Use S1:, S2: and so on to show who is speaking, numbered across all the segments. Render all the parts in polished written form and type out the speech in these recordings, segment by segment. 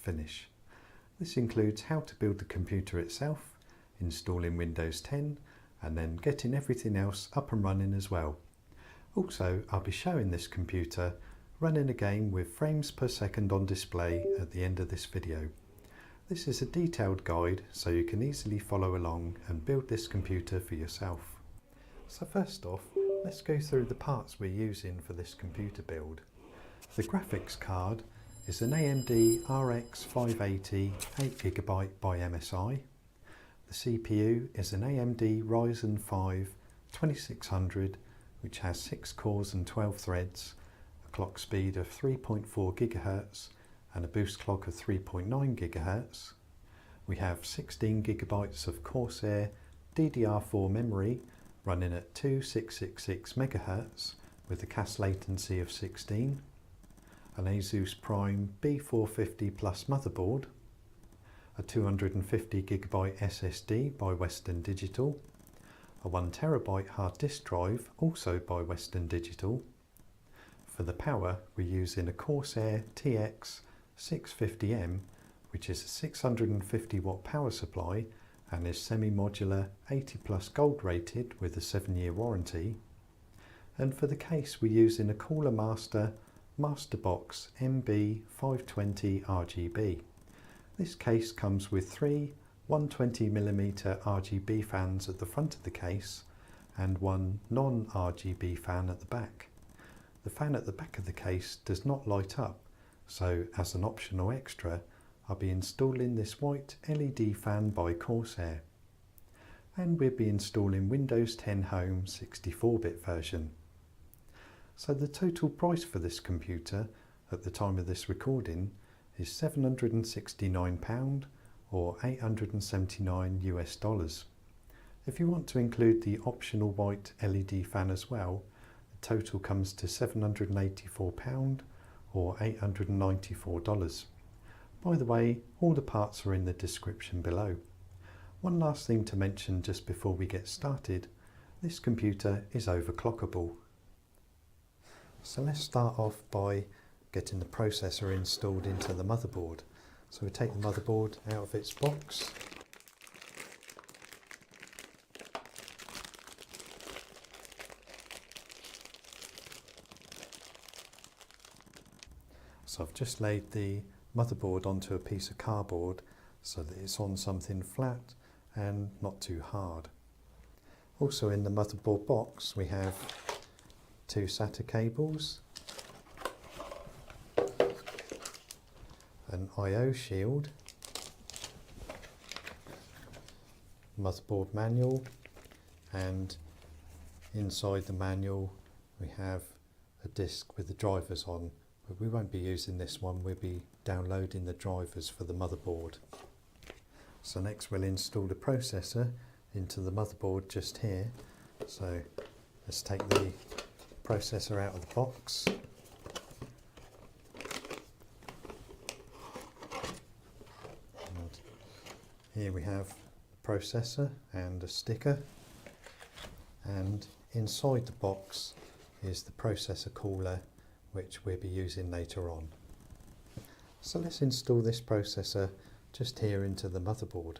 S1: finish. This includes how to build the computer itself, installing Windows 10, and then getting everything else up and running as well. Also, I'll be showing this computer running a game with frames per second on display at the end of this video. This is a detailed guide so you can easily follow along and build this computer for yourself. So first off, let's go through the parts we're using for this computer build. The graphics card is an AMD RX 580 8GB by MSI. The CPU is an AMD Ryzen 5 2600 which has 6 cores and 12 threads, a clock speed of 3.4 GHz and a boost clock of 3.9 GHz. We have 16 GB of Corsair DDR4 memory running at 2666 MHz with a cache latency of 16, an ASUS Prime B450 Plus motherboard, a 250 GB SSD by Western Digital, a 1TB hard disk drive also by Western Digital. For the power we're using a Corsair TX 650M, which is a 650 watt power supply and is semi-modular 80 plus gold rated with a 7-year warranty. And for the case we're using a Cooler Master Masterbox MB520 RGB. This case comes with 3 120mm RGB fans at the front of the case and one non-RGB fan at the back. The fan at the back of the case does not light up, so as an optional extra I'll be installing this white LED fan by Corsair. And we'll be installing Windows 10 Home 64-bit version. So the total price for this computer at the time of this recording is £769 or $879 US. If you want to include the optional white LED fan as well, the total comes to £784 or $894. By the way, all the parts are in the description below. One last thing to mention just before we get started, this computer is overclockable. So let's start off by getting the processor installed into the motherboard. So we take the motherboard out of its box. So I've just laid the motherboard onto a piece of cardboard so that it's on something flat and not too hard. Also in the motherboard box we have 2 SATA cables, an I/O shield, motherboard manual, and inside the manual we have a disc with the drivers on, but we won't be using this one, we'll be downloading the drivers for the motherboard. So next we'll install the processor into the motherboard just here. So let's take the processor out of the box. Here we have the processor and a sticker, and inside the box is the processor cooler which we'll be using later on. So let's install this processor just here into the motherboard.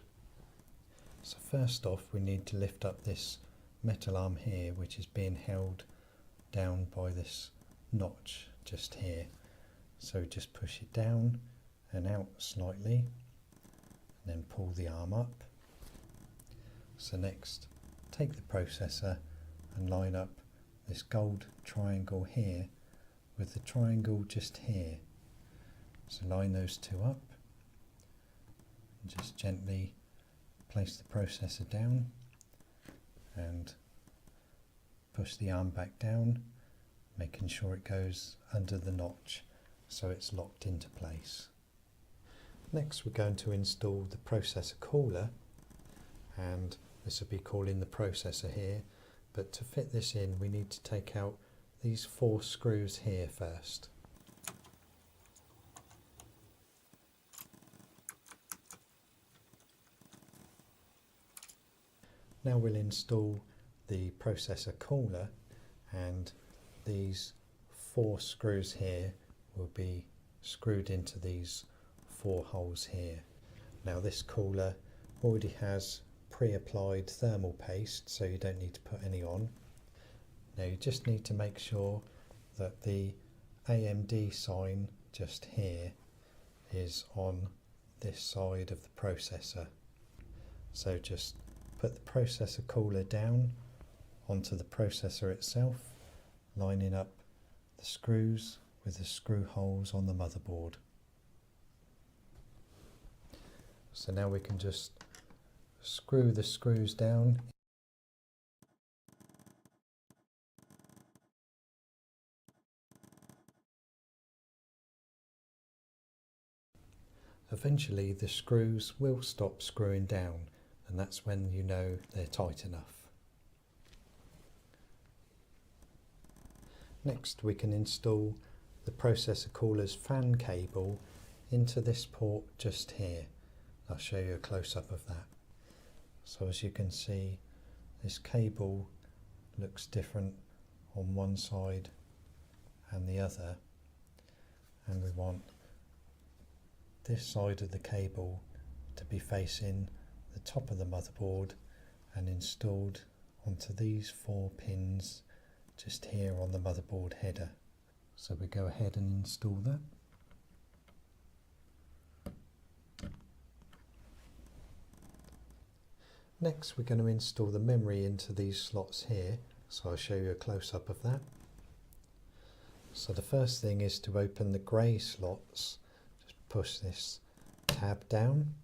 S1: So first off we need to lift up this metal arm here which is being held down by this notch just here. So just push it down and out slightly, then pull the arm up. So next take the processor and line up this gold triangle here with the triangle just here. So line those two up and just gently place the processor down and push the arm back down, making sure it goes under the notch so it's locked into place. Next we're going to install the processor cooler, and this will be calling the processor here, but to fit this in we need to take out these 4 screws here first. Now we'll install the processor cooler, and these 4 screws here will be screwed into these 4 holes here. Now this cooler already has pre-applied thermal paste, so you don't need to put any on. Now you just need to make sure that the AMD sign just here is on this side of the processor. So just put the processor cooler down onto the processor itself, lining up the screws with the screw holes on the motherboard. So now we can just screw the screws down. Eventually the screws will stop screwing down, and that's when you know they're tight enough. Next we can install the processor cooler's fan cable into this port just here. I'll show you a close-up of that. So as you can see, this cable looks different on one side and the other, and we want this side of the cable to be facing the top of the motherboard and installed onto these 4 pins just here on the motherboard header. So we go ahead and install that. Next we're going to install the memory into these slots here, so I'll show you a close-up of that. So the first thing is to open the grey slots. Just push this tab down,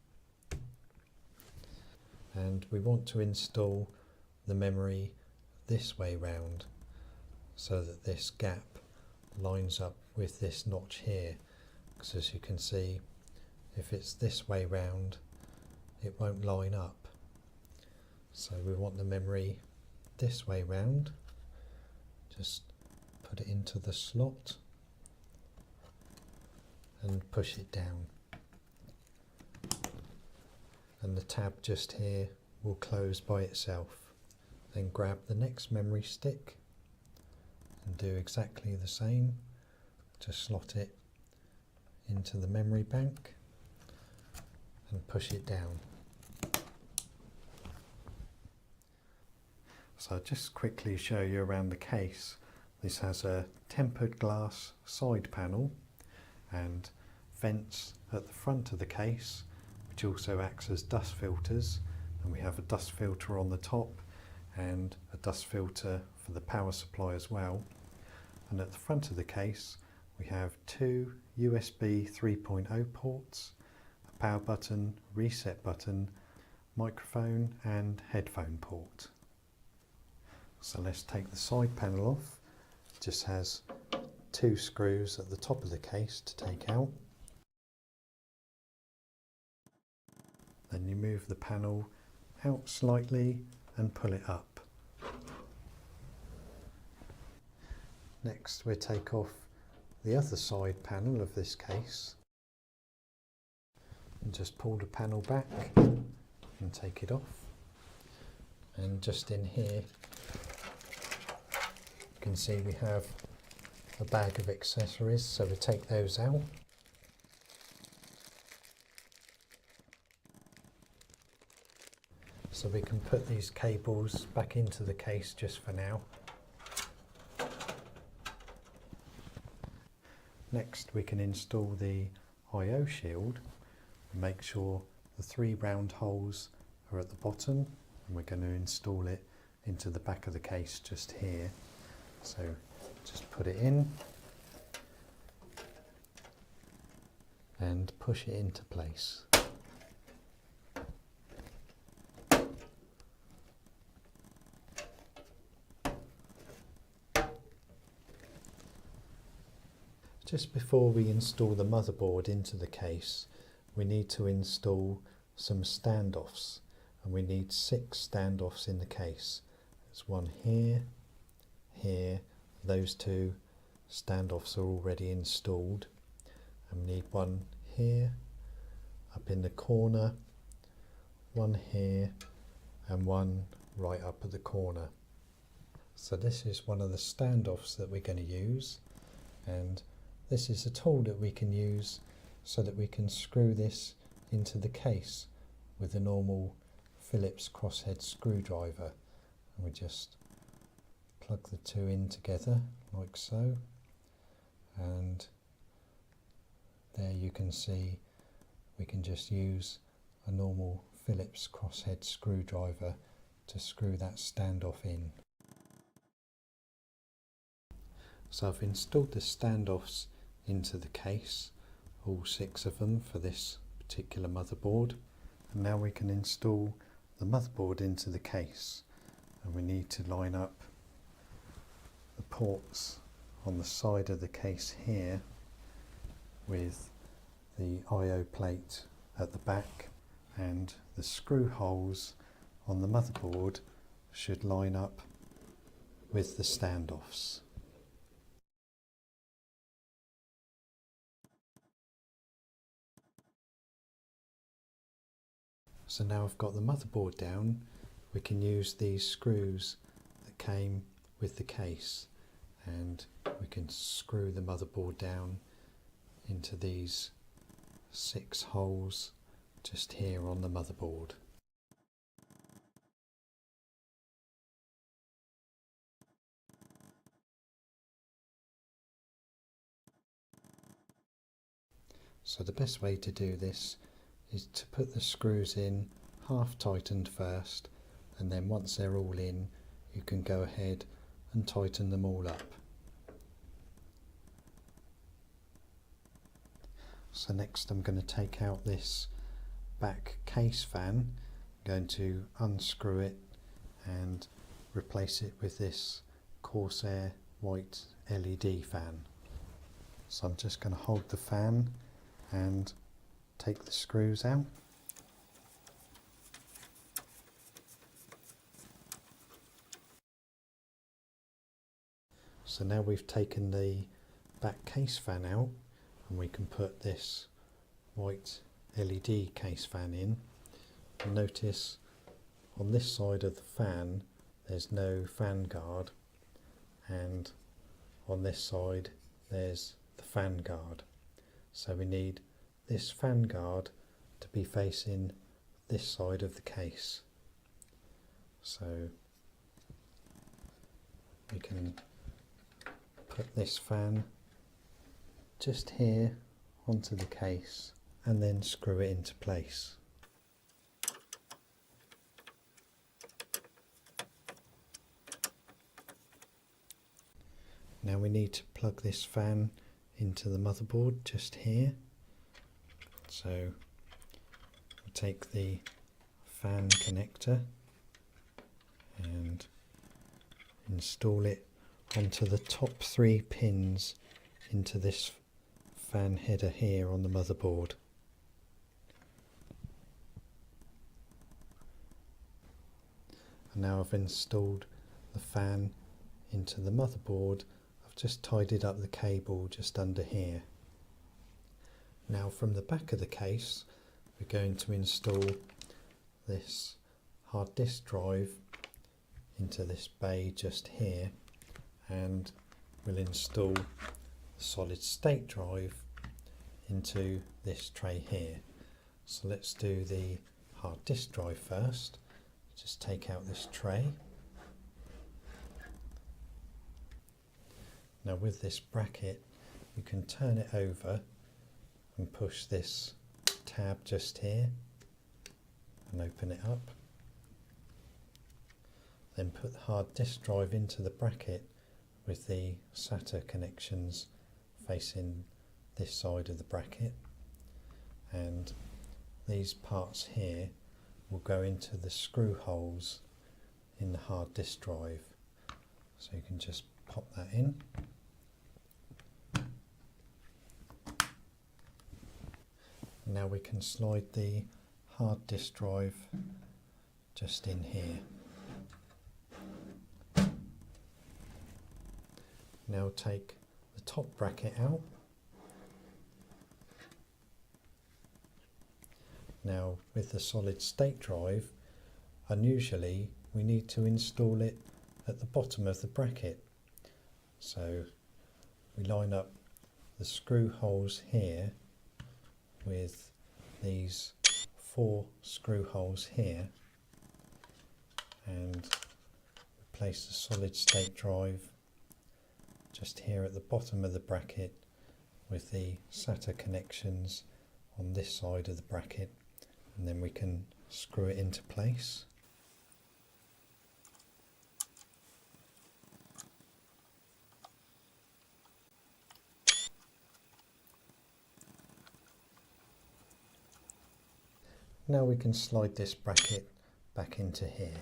S1: and we want to install the memory this way round so that this gap lines up with this notch here, because as you can see, if it's this way round it won't line up. So we want the memory this way round. Just put it into the slot and push it down, and the tab just here will close by itself. Then grab the next memory stick and do exactly the same. Just slot it into the memory bank and push it down. So I'll just quickly show you around the case. This has a tempered glass side panel and vents at the front of the case, which also acts as dust filters, and we have a dust filter on the top and a dust filter for the power supply as well. And at the front of the case we have 2 USB 3.0 ports, a power button, reset button, microphone and headphone port. So let's take the side panel off. It just has 2 screws at the top of the case to take out. Then you move the panel out slightly and pull it up. Next we take off the other side panel of this case and just pull the panel back and take it off. And just in here you can see we have a bag of accessories, so we take those out. So we can put these cables back into the case just for now. Next we can install the I/O shield and make sure the 3 round holes are at the bottom, and we're going to install it into the back of the case just here. So just put it in and push it into place. Just before we install the motherboard into the case, we need to install some standoffs, and we need 6 standoffs in the case. There's one here, here, those 2 standoffs are already installed, and we need one here, up in the corner, one here, and one right up at the corner. So this is one of the standoffs that we're going to use, and this is a tool that we can use so that we can screw this into the case with a normal Phillips crosshead screwdriver. And we just plug the two in together like so, and there you can see we can just use a normal Phillips crosshead screwdriver to screw that standoff in. So I've installed the standoffs into the case, all 6 of them for this particular motherboard, and now we can install the motherboard into the case. And we need to line up the ports on the side of the case here with the I/O plate at the back, and the screw holes on the motherboard should line up with the standoffs. So now I've got the motherboard down, we can use these screws that came with the case, and we can screw the motherboard down into these 6 holes just here on the motherboard. So the best way to do this is to put the screws in half tightened first, and then once they're all in you can go ahead and tighten them all up. So next I'm going to take out this back case fan, I'm going to unscrew it and replace it with this Corsair white LED fan. So I'm just going to hold the fan and take the screws out. So now we've taken the back case fan out, and we can put this white LED case fan in. And notice on this side of the fan there's no fan guard, and on this side there's the fan guard. So we need this fan guard to be facing this side of the case. So we can put this fan just here onto the case and then screw it into place. Now we need to plug this fan into the motherboard just here. So we'll take the fan connector and install it onto the top 3 pins into this fan header here on the motherboard. And now I've installed the fan into the motherboard. I've just tidied up the cable just under here. Now from the back of the case we're going to install this hard disk drive into this bay just here, and we'll install the solid state drive into this tray here. So let's do the hard disk drive first. Just take out this tray. Now with this bracket you can turn it over and push this tab just here and open it up. Then put the hard disk drive into the bracket with the SATA connections facing this side of the bracket, and these parts here will go into the screw holes in the hard disk drive. So you can just pop that in. Now we can slide the hard disk drive just in here. Now take the top bracket out. Now with the solid state drive, unusually we need to install it at the bottom of the bracket. So we line up the screw holes here with these 4 screw holes here, and place the solid state drive just here at the bottom of the bracket with the SATA connections on this side of the bracket, and then we can screw it into place. Now we can slide this bracket back into here.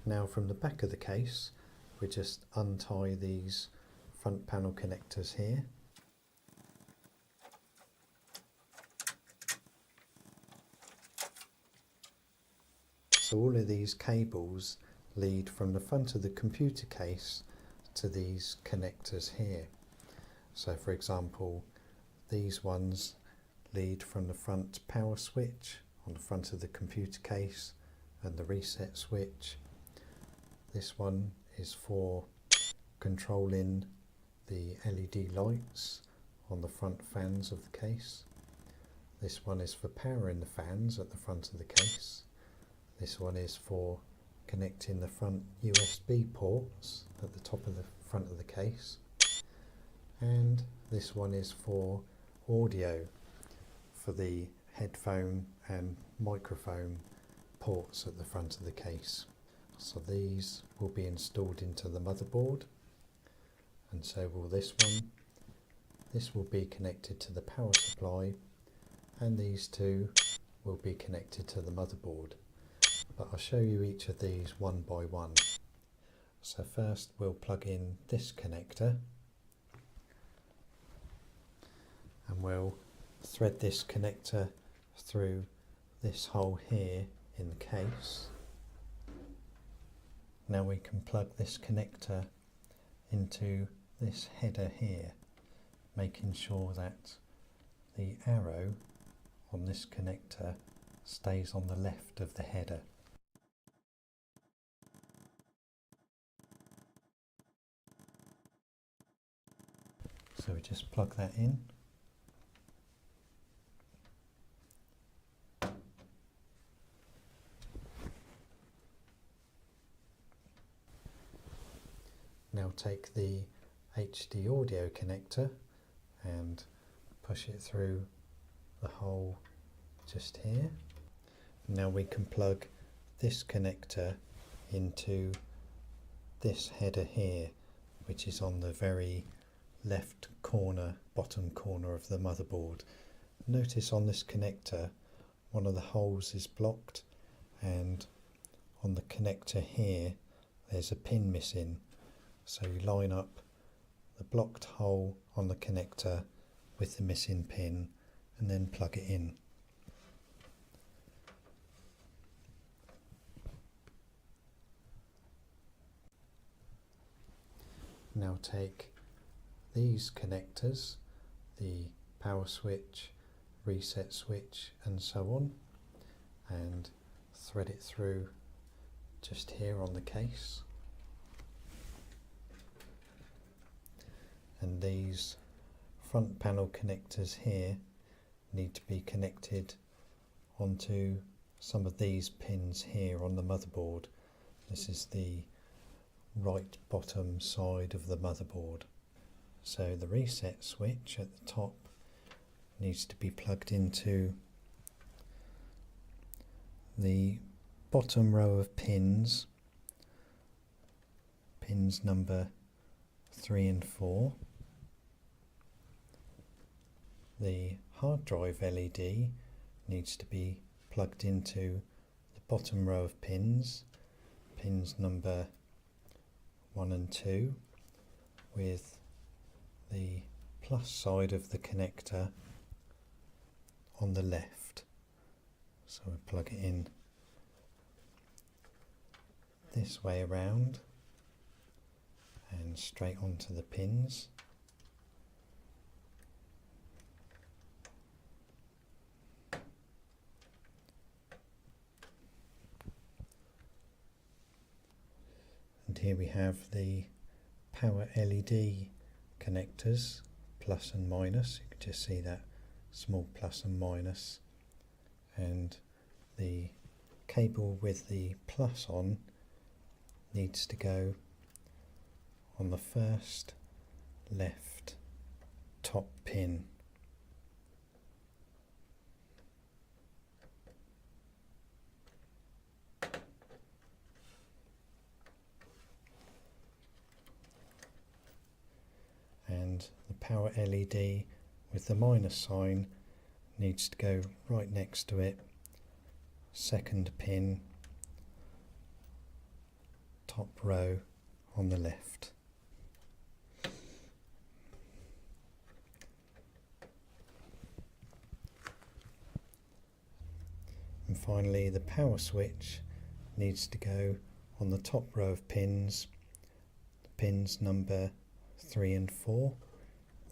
S1: Now from the back of the case, we just untie these front panel connectors here. So all of these cables lead from the front of the computer case to these connectors here. So for example, these ones lead from the front power switch on the front of the computer case and the reset switch. This one is for controlling the LED lights on the front fans of the case. This one is for powering the fans at the front of the case. This one is for connecting the front USB ports at the top of the front of the case. And this one is for audio, for the headphone and microphone ports at the front of the case. So these will be installed into the motherboard, and so will this one. This will be connected to the power supply, and these two will be connected to the motherboard. But I'll show you each of these one by one. So first we'll plug in this connector, and we'll thread this connector through this hole here in the case. Now we can plug this connector into this header here, making sure that the arrow on this connector stays on the left of the header. So we just plug that in. Now take the HD audio connector and push it through the hole just here. Now we can plug this connector into this header here, which is on the very left corner, bottom corner of the motherboard. Notice on this connector one of the holes is blocked, and on the connector here there's a pin missing. So you line up the blocked hole on the connector with the missing pin and then plug it in. Now take these connectors, the power switch, reset switch and so on, and thread it through just here on the case. And these front panel connectors here need to be connected onto some of these pins here on the motherboard. This is the right bottom side of the motherboard. So the reset switch at the top needs to be plugged into the bottom row of pins, pins number 3 and 4. The hard drive LED needs to be plugged into the bottom row of pins, pins number 1 and 2, with the plus side of the connector on the left. So we plug it in this way around and straight onto the pins. And here we have the power LED connectors plus and minus. You can just see that small plus and minus, and the cable with the plus on needs to go on the first left top pin. And the power LED with the minus sign needs to go right next to it, second pin, top row on the left. And finally the power switch needs to go on the top row of pins, the pins number 3 and 4.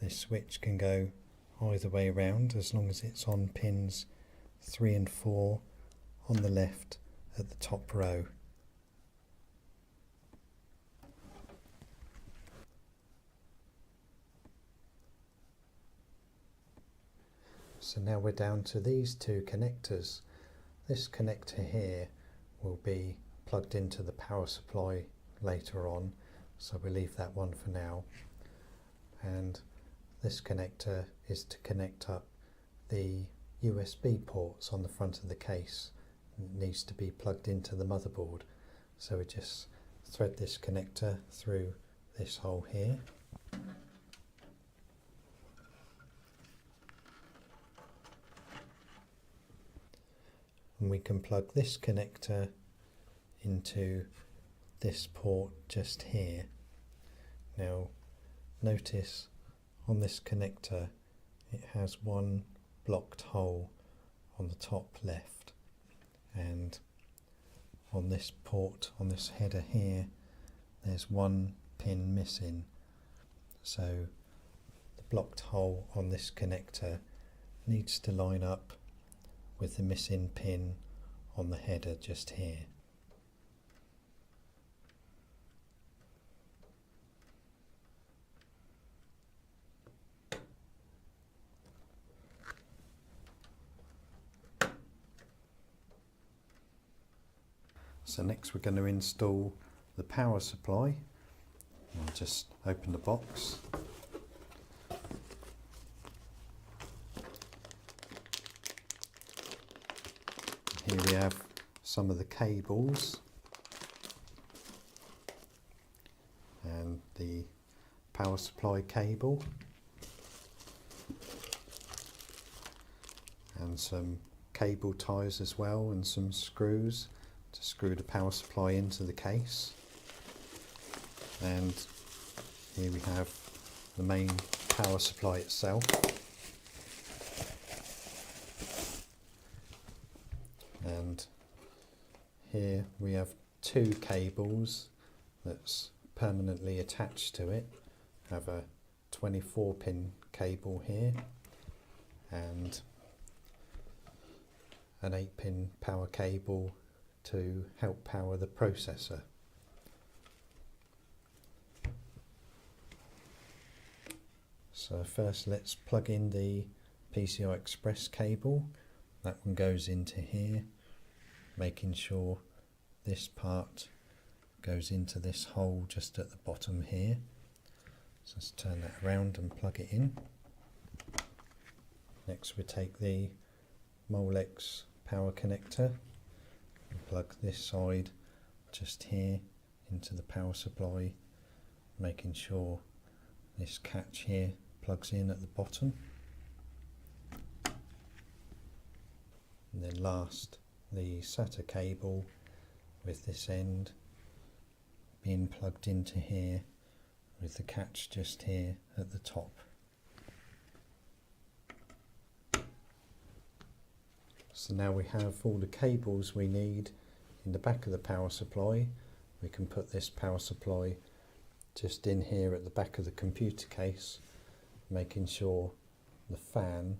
S1: This switch can go either way around as long as it's on pins 3 and 4 on the left at the top row. So now we're down to these two connectors. This connector here will be plugged into the power supply later on, so we'll leave that one for now. And this connector is to connect up the USB ports on the front of the case. It needs to be plugged into the motherboard, so we just thread this connector through this hole here. And we can plug this connector into this port just here. Now notice on this connector it has one blocked hole on the top left, and on this port, on this header here, there's one pin missing. So the blocked hole on this connector needs to line up with the missing pin on the header just here. So next we're going to install the power supply. I'll just open the box. Here we have some of the cables and the power supply cable and some cable ties as well, and some screws to screw the power supply into the case. And here we have the main power supply itself. And here we have two cables that's permanently attached to it. I have a 24-pin cable here and an 8-pin power cable to help power the processor. So first let's plug in the PCI Express cable. That one goes into here, making sure this part goes into this hole just at the bottom here. So let's turn that around and plug it in. Next we take the Molex power connector and plug this side just here into the power supply, making sure this catch here plugs in at the bottom. And then last, the SATA cable with this end being plugged into here with the catch just here at the top. So now we have all the cables we need in the back of the power supply. We can put this power supply just in here at the back of the computer case, making sure the fan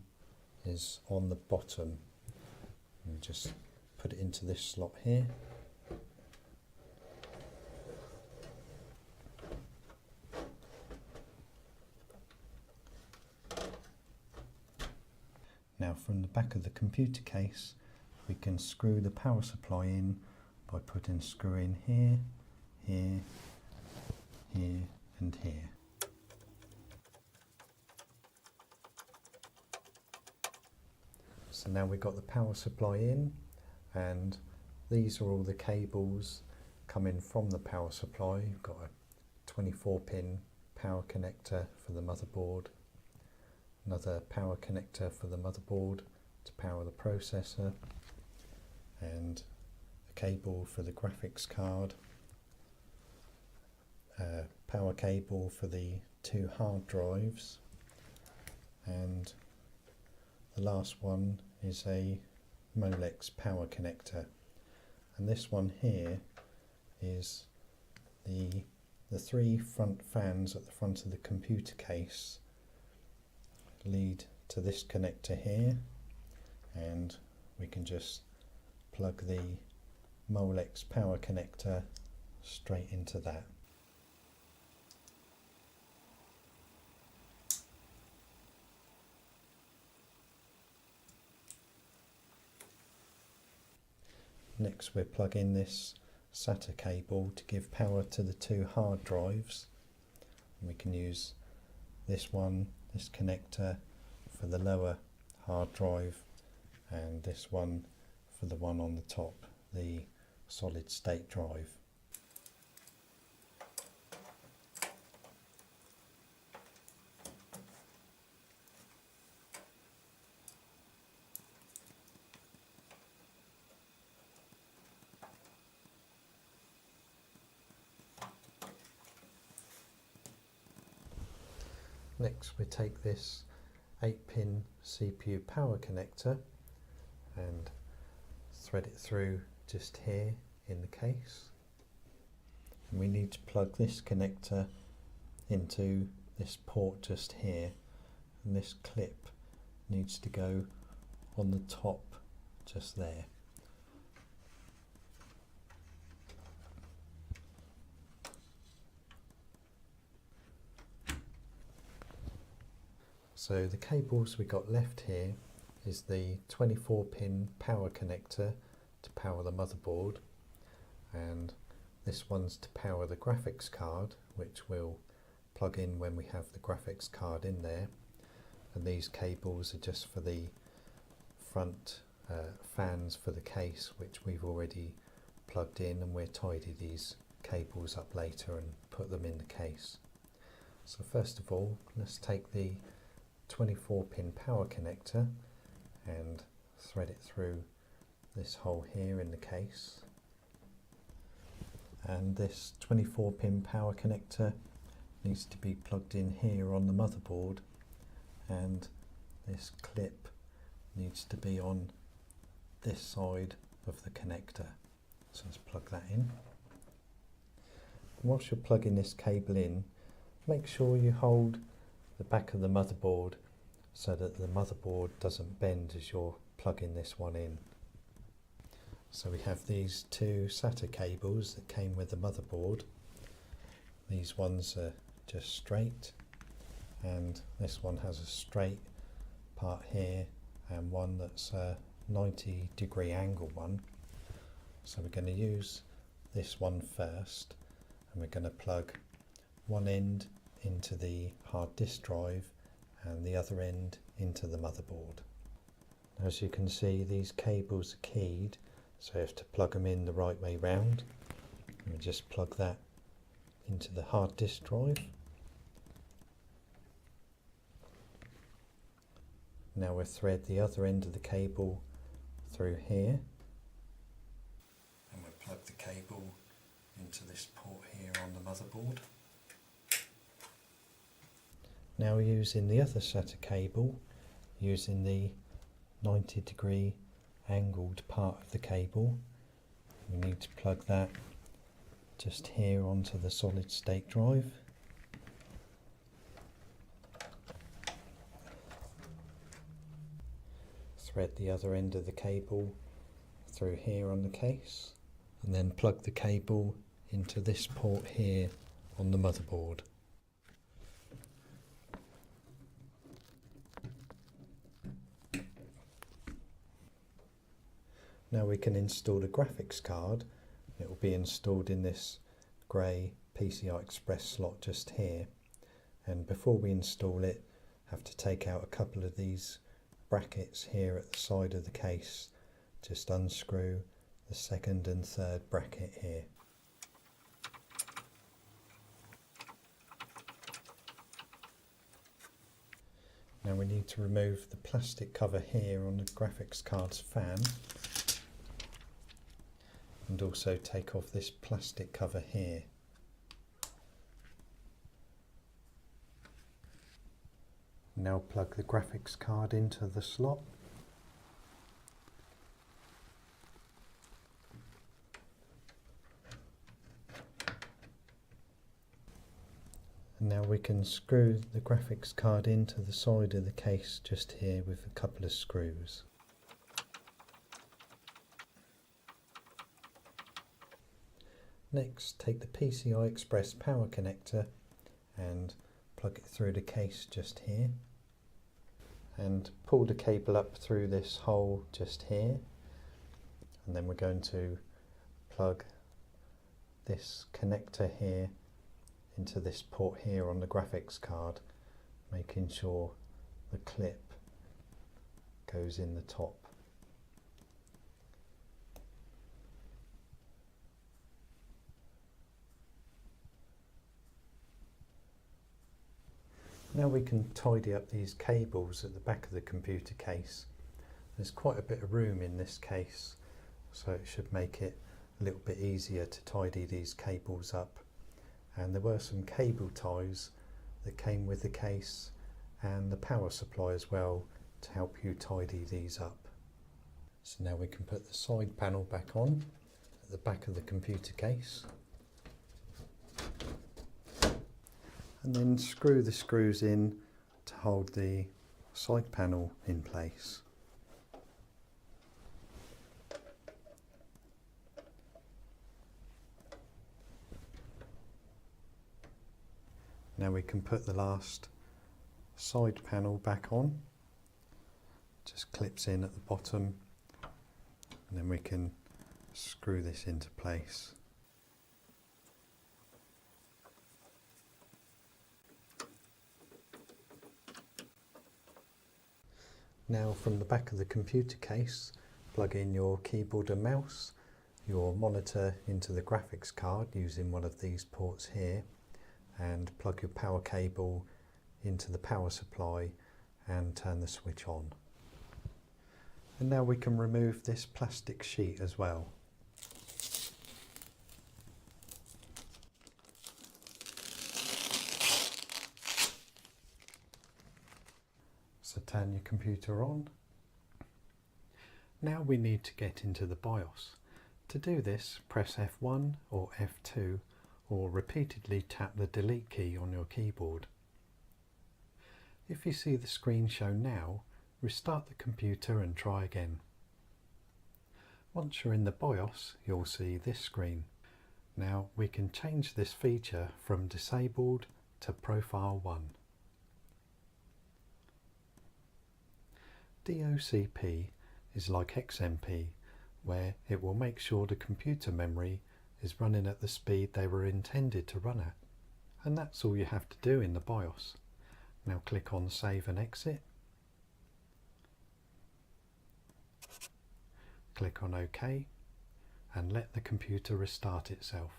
S1: is on the bottom. And just put it into this slot here. Now from the back of the computer case we can screw the power supply in by putting a screw in here, here, here and here. So now we've got the power supply in, and these are all the cables coming from the power supply. You've got a 24-pin power connector for the motherboard, another power connector for the motherboard to power the processor, and a cable for the graphics card, a power cable for the 2 hard drives, and the last one is a Molex power connector. And this one here is the 3 front fans at the front of the computer case lead to this connector here, and we can just plug the Molex power connector straight into that. Next we're plugging this SATA cable to give power to the 2 hard drives. And we can use this one, this connector for the lower hard drive, and this one for the one on the top, the solid state drive. Next we take this 8-pin CPU power connector and thread it through just here in the case. And we need to plug this connector into this port just here, and this clip needs to go on the top just there. So the cables we got left here is the 24-pin power connector to power the motherboard, and this one's to power the graphics card, which we'll plug in when we have the graphics card in there. And these cables are just for the front fans for the case, which we've already plugged in, and we'll tidy these cables up later and put them in the case. So first of all, let's take the 24-pin power connector and thread it through this hole here in the case. And this 24-pin power connector needs to be plugged in here on the motherboard, and this clip needs to be on this side of the connector. So let's plug that in. And whilst you're plugging this cable in, make sure you hold the back of the motherboard so that the motherboard doesn't bend as you're plugging this one in. So we have these 2 SATA cables that came with the motherboard. These ones are just straight, and this one has a straight part here and one that's a 90-degree angle one. So we're going to use this one first, and we're going to plug one end into the hard disk drive and the other end into the motherboard. As you can see, these cables are keyed, so you have to plug them in the right way round. And we just plug that into the hard disk drive. Now we'll thread the other end of the cable through here, and we'll plug the cable into this port here on the motherboard. Now using the other SATA cable, using the 90-degree angled part of the cable, we need to plug that just here onto the solid state drive. Thread the other end of the cable through here on the case, and then plug the cable into this port here on the motherboard. Now we can install the graphics card. It will be installed in this grey PCI Express slot just here, and before we install it, have to take out a couple of these brackets here at the side of the case. Just unscrew the second and third bracket here. Now we need to remove the plastic cover here on the graphics card's fan, and also take off this plastic cover here. Now plug the graphics card into the slot. And now we can screw the graphics card into the side of the case just here with a couple of screws. Next, take the PCI Express power connector and plug it through the case just here, and pull the cable up through this hole just here, and then we're going to plug this connector here into this port here on the graphics card, making sure the clip goes in the top. Now we can tidy up these cables at the back of the computer case. There's quite a bit of room in this case, so it should make it a little bit easier to tidy these cables up. And there were some cable ties that came with the case and the power supply as well to help you tidy these up. So now we can put the side panel back on at the back of the computer case, and then screw the screws in to hold the side panel in place. Now we can put the last side panel back on. Just clips in at the bottom, and then we can screw this into place. Now from the back of the computer case, plug in your keyboard and mouse, your monitor into the graphics card using one of these ports here, and plug your power cable into the power supply and turn the switch on. And now we can remove this plastic sheet as well. So turn your computer on. Now we need to get into the BIOS. To do this, press F1 or F2 or repeatedly tap the delete key on your keyboard. If you see the screen shown now, restart the computer and try again. Once you're in the BIOS, you'll see this screen. Now we can change this feature from disabled to profile 1. DOCP is like XMP, where it will make sure the computer memory is running at the speed they were intended to run at. And that's all you have to do in the BIOS. Now click on Save and Exit. Click on OK and let the computer restart itself.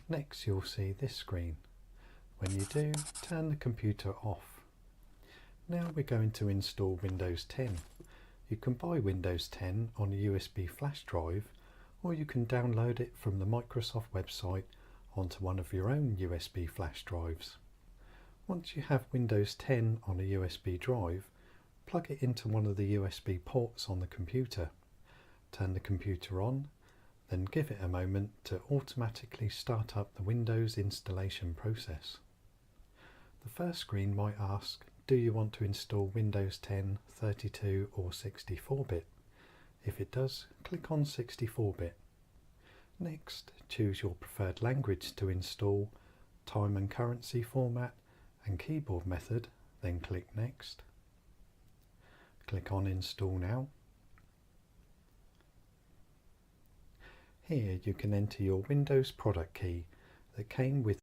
S1: Next you'll see this screen. When you do, turn the computer off. Now we're going to install Windows 10. You can buy Windows 10 on a USB flash drive, or you can download it from the Microsoft website onto one of your own USB flash drives. Once you have Windows 10 on a USB drive, plug it into one of the USB ports on the computer. Turn the computer on, then give it a moment to automatically start up the Windows installation process. The first screen might ask, do you want to install Windows 10 32 or 64-bit? If it does, click on 64-bit. Next, choose your preferred language to install, time and currency format, and keyboard method, then click Next. Click on Install Now. Here you can enter your Windows product key that came with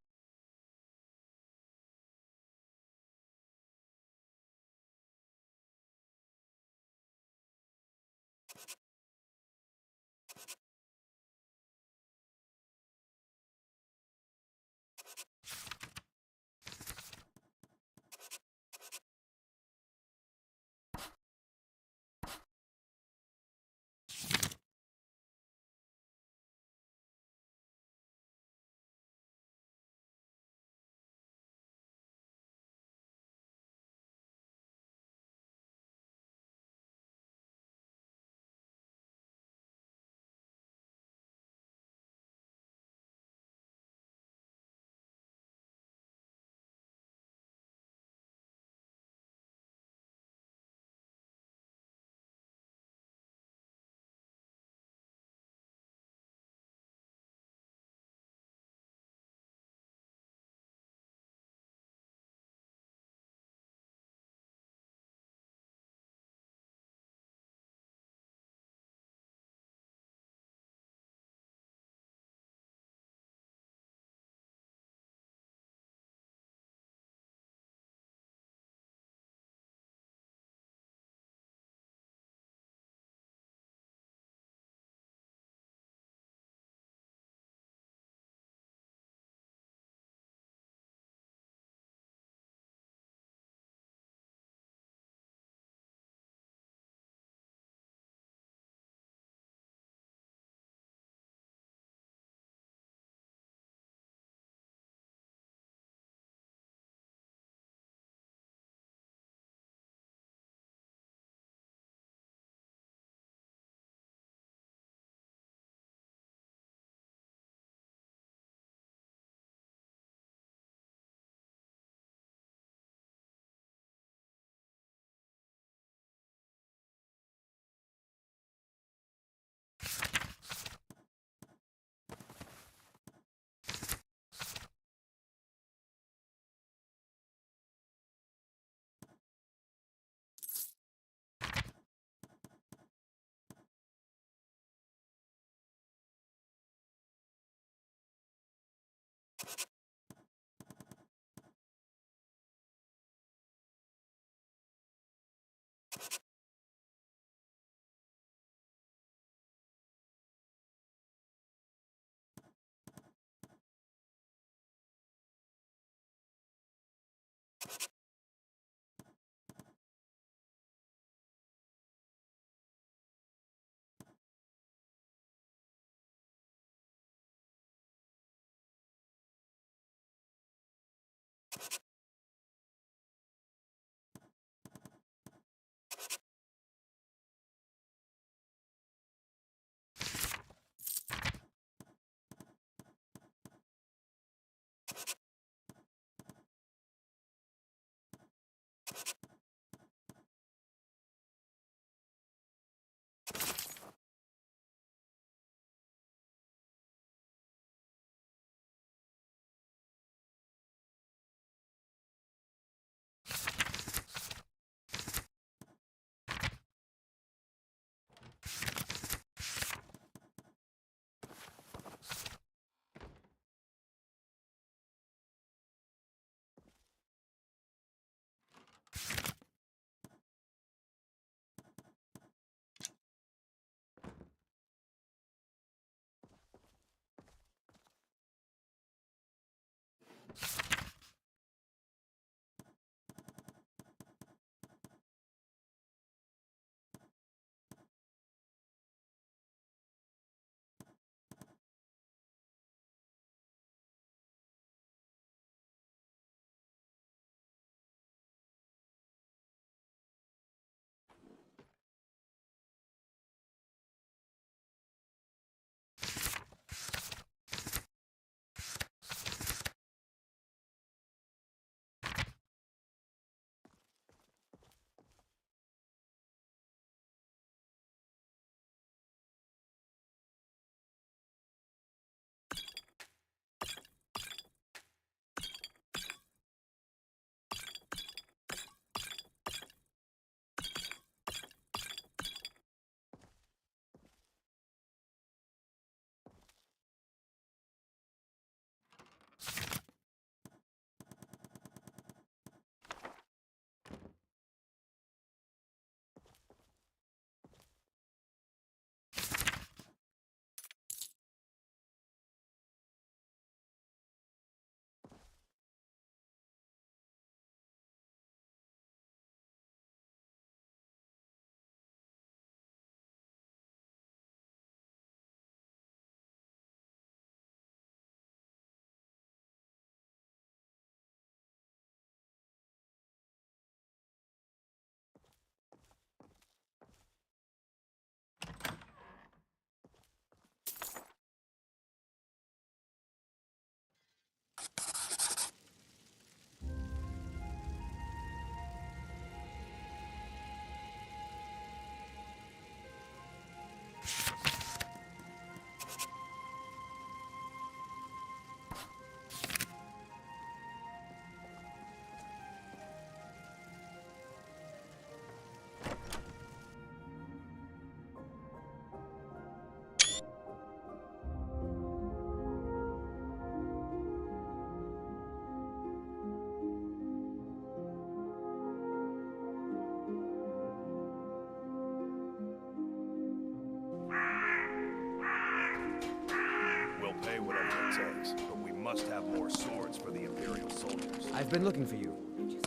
S2: We'll pay whatever it takes, but we must have more swords for the Imperial soldiers.
S3: I've been looking for you.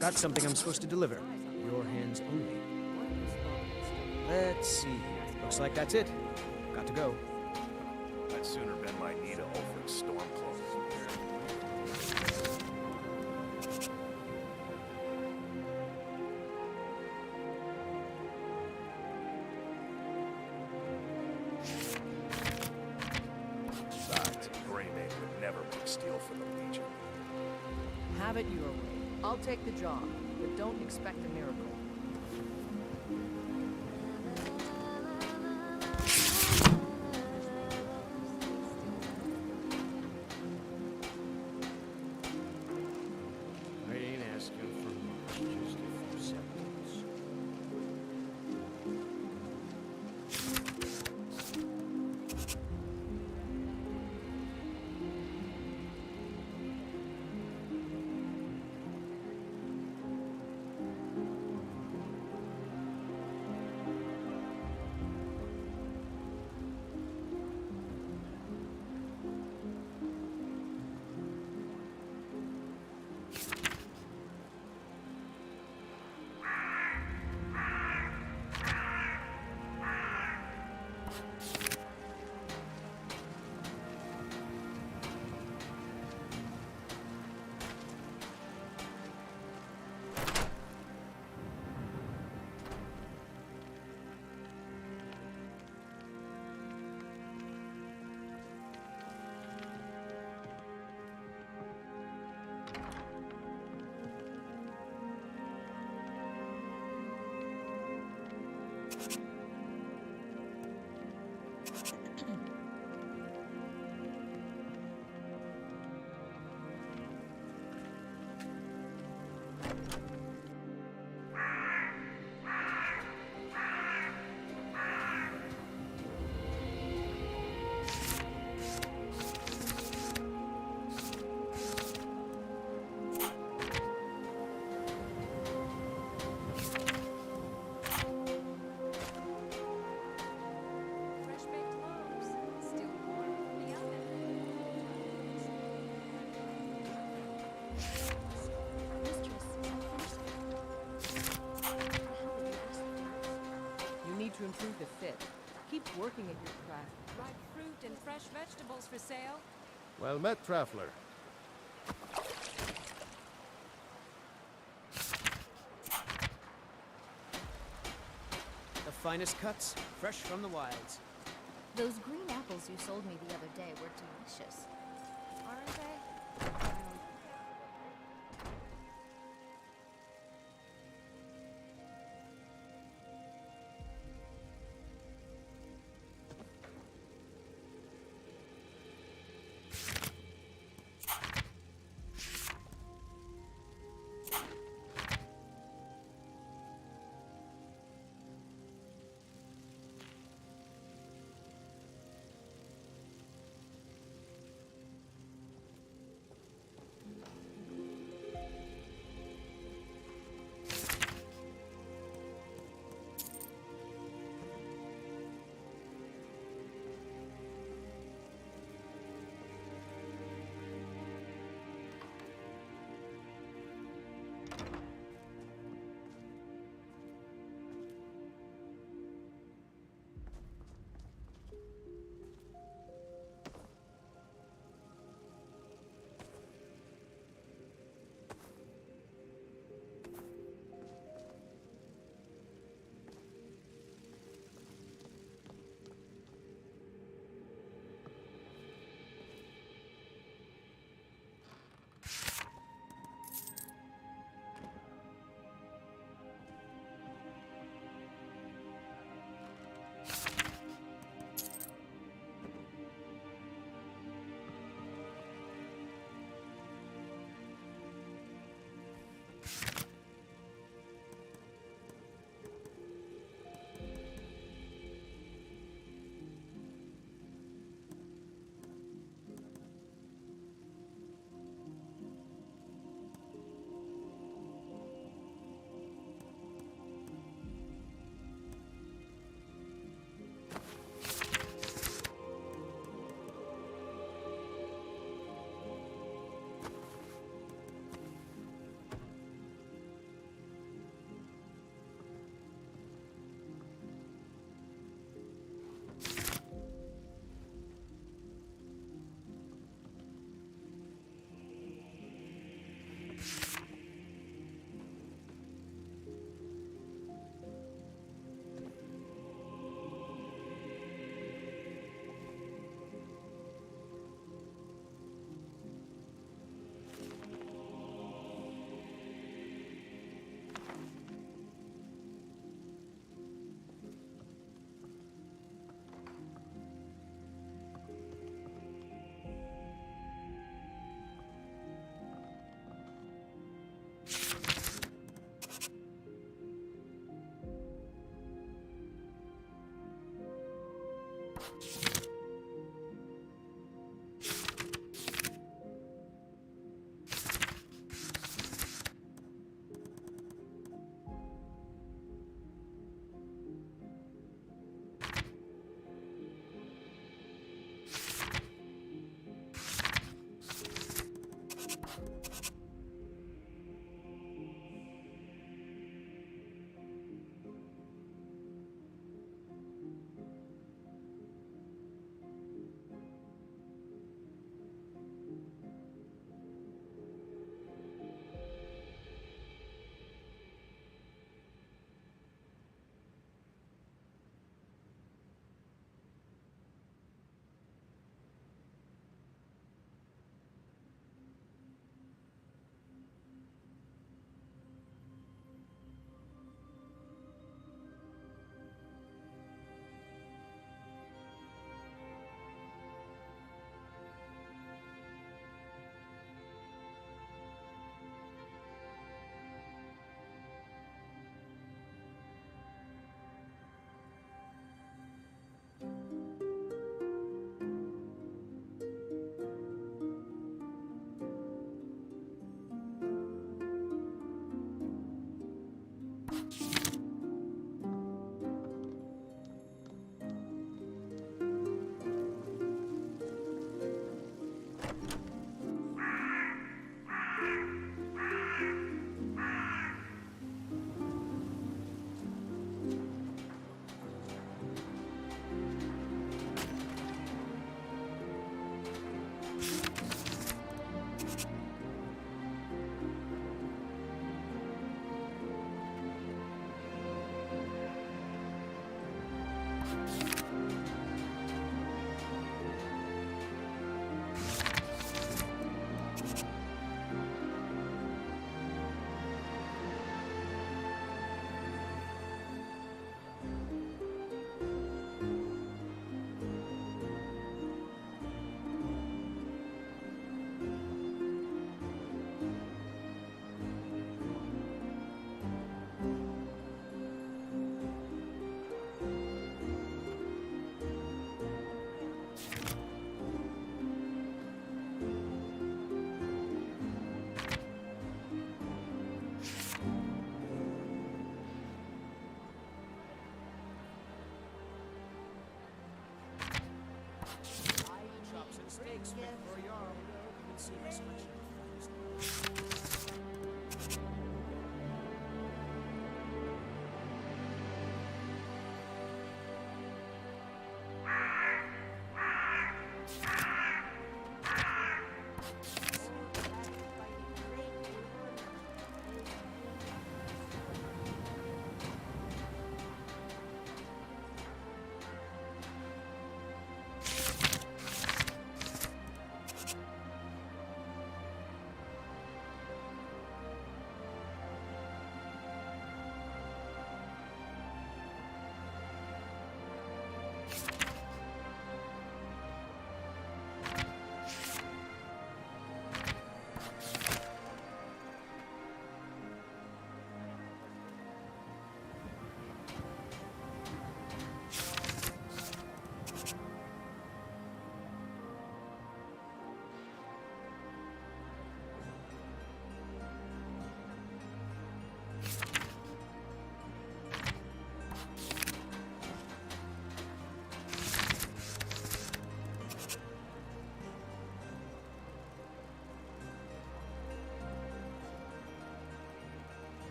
S3: Got something I'm supposed to deliver. Your hands only. Let's see. Looks like that's it. Got to go.
S2: I'd sooner bend my knee to Ulfric's Stormcloak. Besides, Greymane would never make steel for the Legion.
S4: Have it your way. I'll take the job, but don't expect a miracle.
S3: I ain't asking for much, just a few seconds.
S4: To improve the fit. Keep working at your craft.
S5: Ripe fruit and fresh vegetables for sale.
S6: Well met, traveler.
S3: The finest cuts, fresh from the wilds.
S7: Those green apples you sold me the other day were delicious. Aren't they?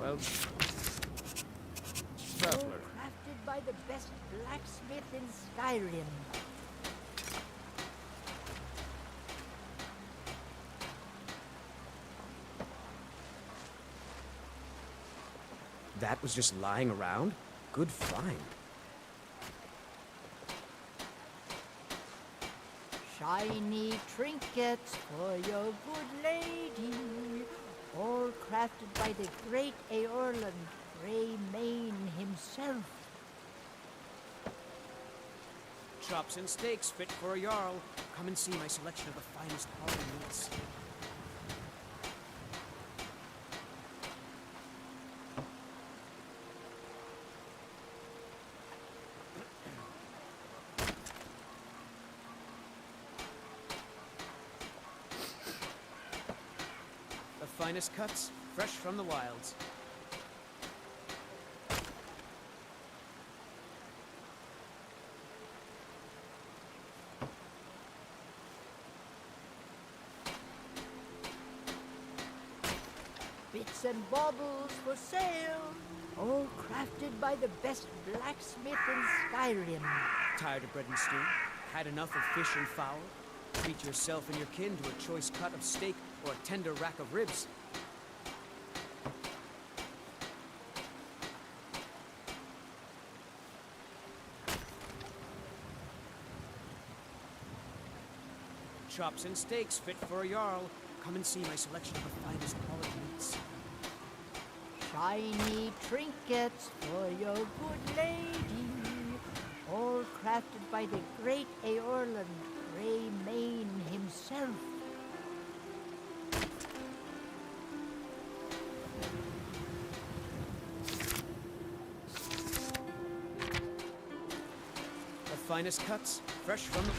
S6: Well, traveler.
S8: Crafted by the best blacksmith in Skyrim.
S3: That was just lying around? Good find.
S8: Shiny trinkets for your good lady. all crafted by the great Aorlan Greymane himself.
S3: Chops and steaks fit for a Jarl. Come and see my selection of the finest holiday meats. The finest cuts, fresh from the wilds.
S8: Bits and baubles for sale, all crafted by the best blacksmith in Skyrim.
S3: Tired of bread and stew? Had enough of fish and fowl? Treat yourself and your kin to a choice cut of steak or a tender rack of ribs. Chops and steaks fit for a Jarl. Come and see my selection of the finest quality meats.
S8: Shiny trinkets for your good lady, all crafted by the great Aorlan Greymane himself.
S3: The finest cuts, fresh from the...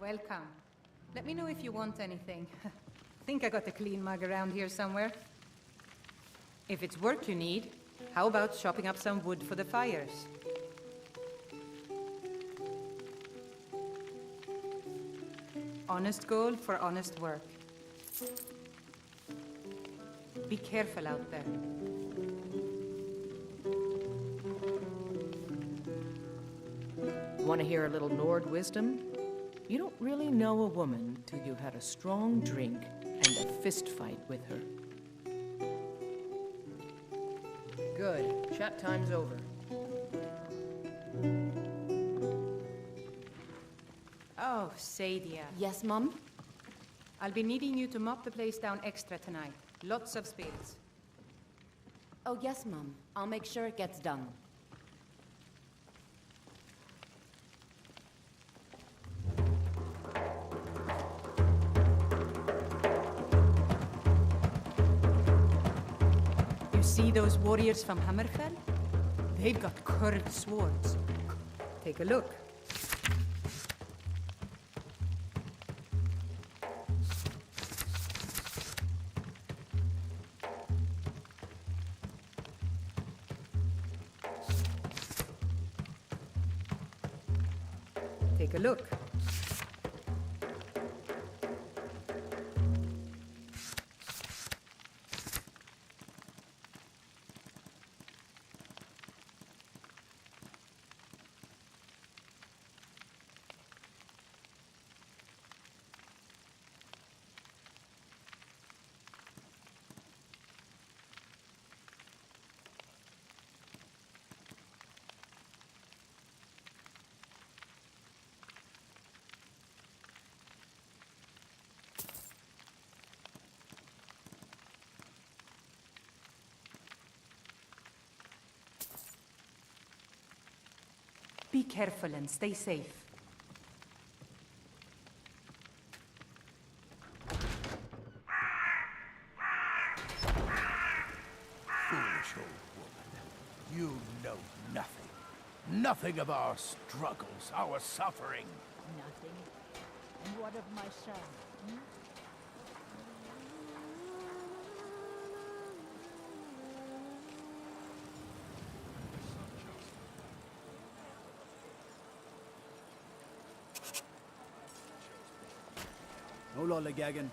S9: Welcome. Let me know if you want anything. Think I got a clean mug around here somewhere. If it's work you need, how about chopping up some wood for the fires? Honest gold for honest work. Be careful out there.
S4: Want to hear a little Nord wisdom? You don't really know a woman till you had a strong drink and a fist fight with her. Good. Chat time's over.
S9: Oh, Sadia.
S10: Yes, Mum?
S9: I'll be needing you to mop the place down extra tonight. Lots of spills.
S10: Oh, yes, Mum. I'll make sure it gets done.
S9: You see those warriors from Hammerfell? They've got curved swords. Take a look. Take a look. Be careful and stay safe.
S11: Foolish old woman. You know nothing. Nothing of our struggles, our suffering.
S8: Nothing. And what of my son? Hmm?
S3: No lollygagging.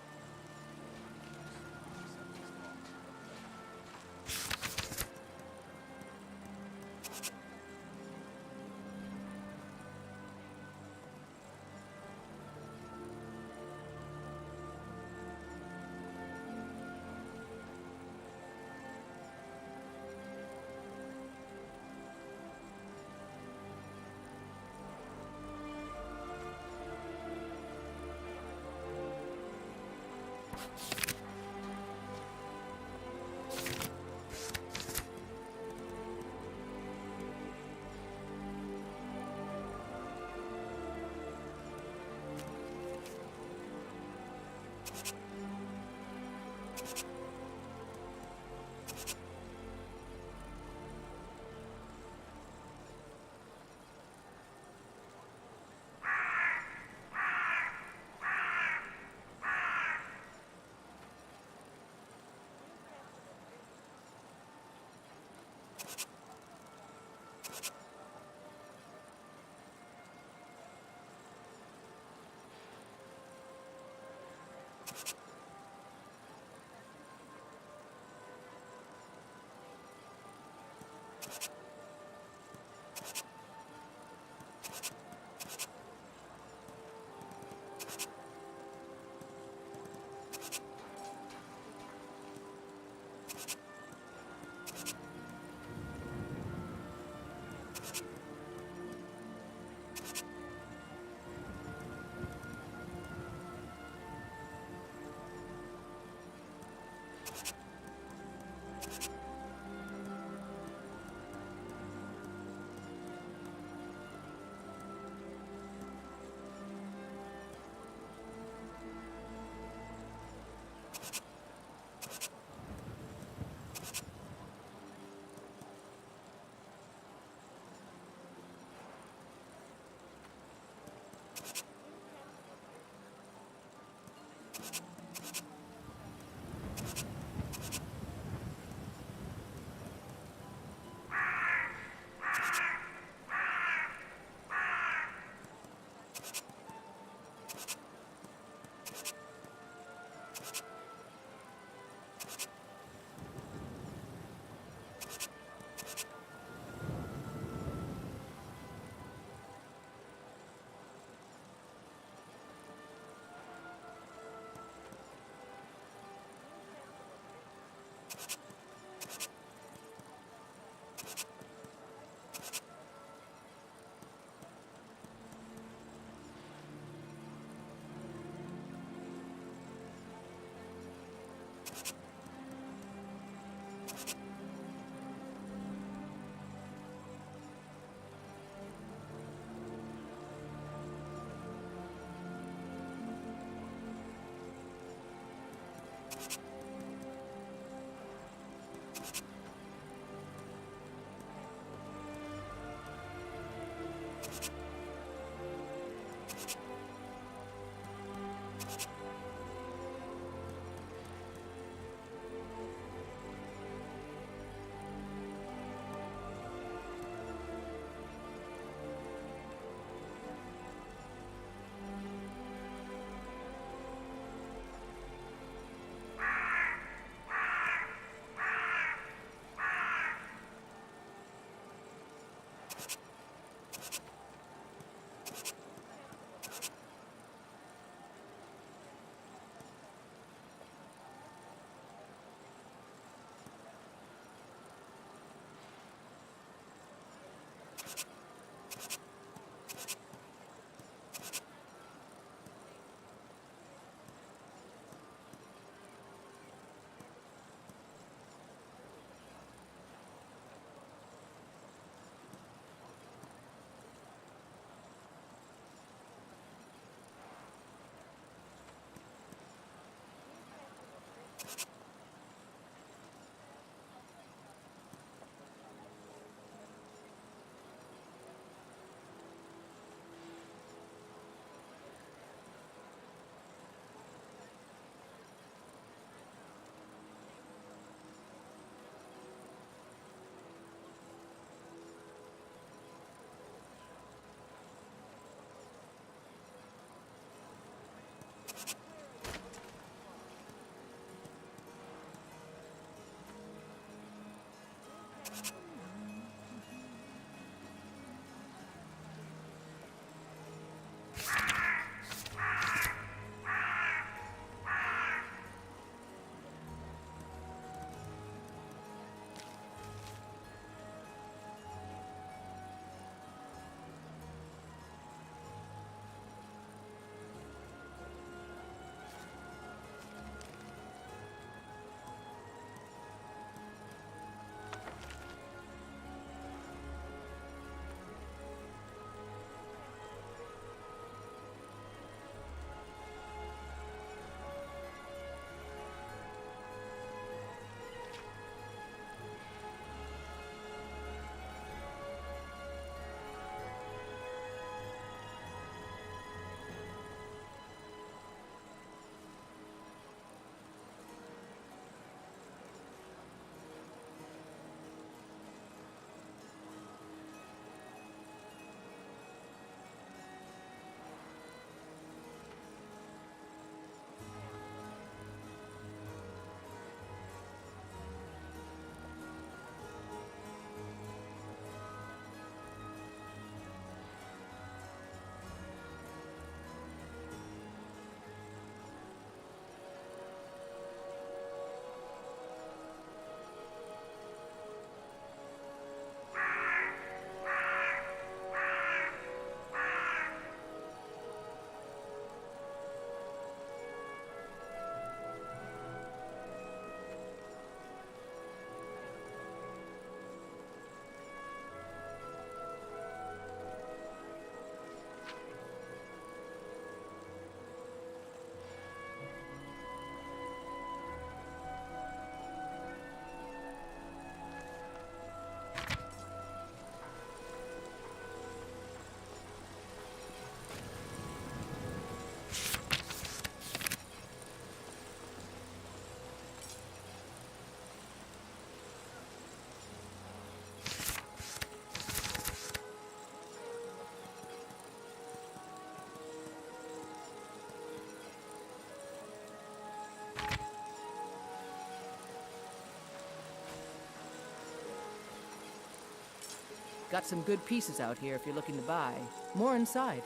S4: Got some good pieces out here if you're looking to buy. More inside.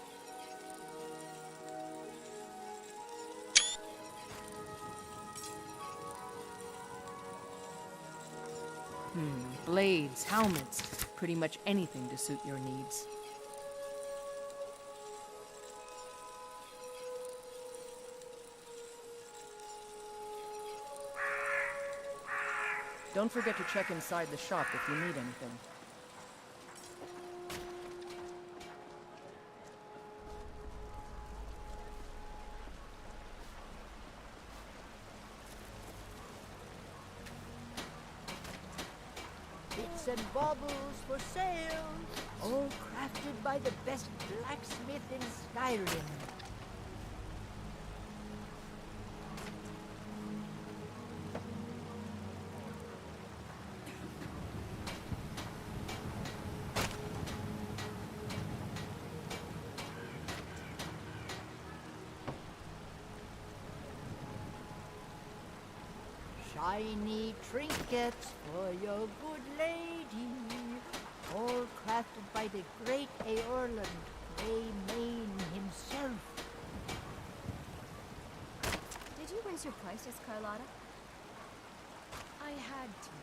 S4: Blades, helmets, pretty much anything to suit your needs. Don't forget to check inside the shop if you need anything.
S8: Bits and baubles for sale, all crafted by the best blacksmith in Skyrim. Shiny trinkets for your good lady, all crafted by the great Eorland, Greymane himself.
S7: Did you raise your prices, Carlotta?
S5: I had to.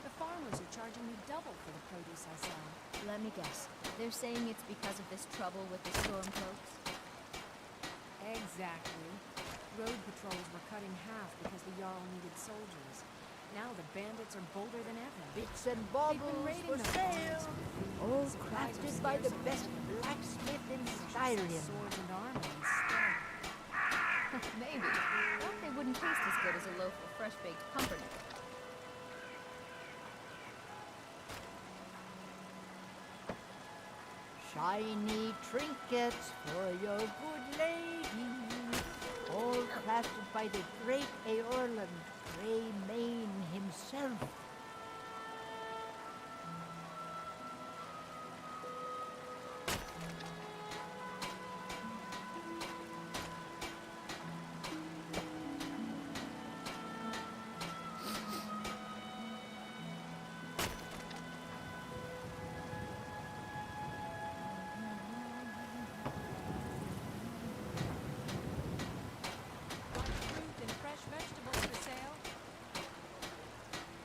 S5: The farmers are charging me double for the produce I sell.
S7: Let me guess. They're saying it's because of this trouble with the stormcloaks?
S5: Exactly. Road patrols were cut in half because the Jarl needed soldiers. Now the bandits are bolder than ever.
S8: Bits and baubles for sale, all crafted by the best blacksmith in Skyrim.
S5: Swords and armor instead.
S7: Maybe. But they wouldn't taste as good as a loaf of fresh-baked pumpernickel.
S8: Shiny trinkets for your good lady, all crafted by the great Eorland, Greymane himself.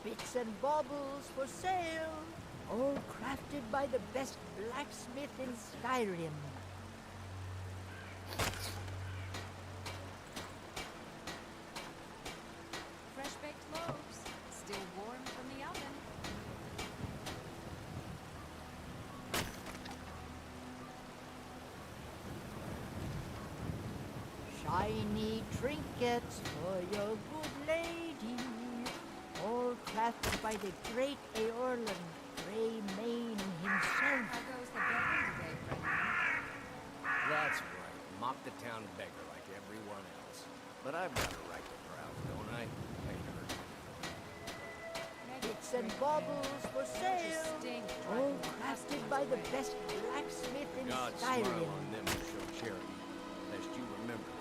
S8: Bits and baubles for sale, all crafted by the best blacksmith in Skyrim.
S5: Fresh-baked loaves, still warm from the oven.
S8: Shiny trinkets for your good lady, all crafted by the great Eorland, Greymane himself.
S5: How goes the begging today, friend?
S12: That's right. Mop the town beggar like everyone else. But I've got a right to browse, don't I? Hey, nerd.
S8: Bits and baubles for sale, all crafted by the best blacksmith in
S12: God
S8: Skyrim.
S12: smile on them who show charity, lest you remember that.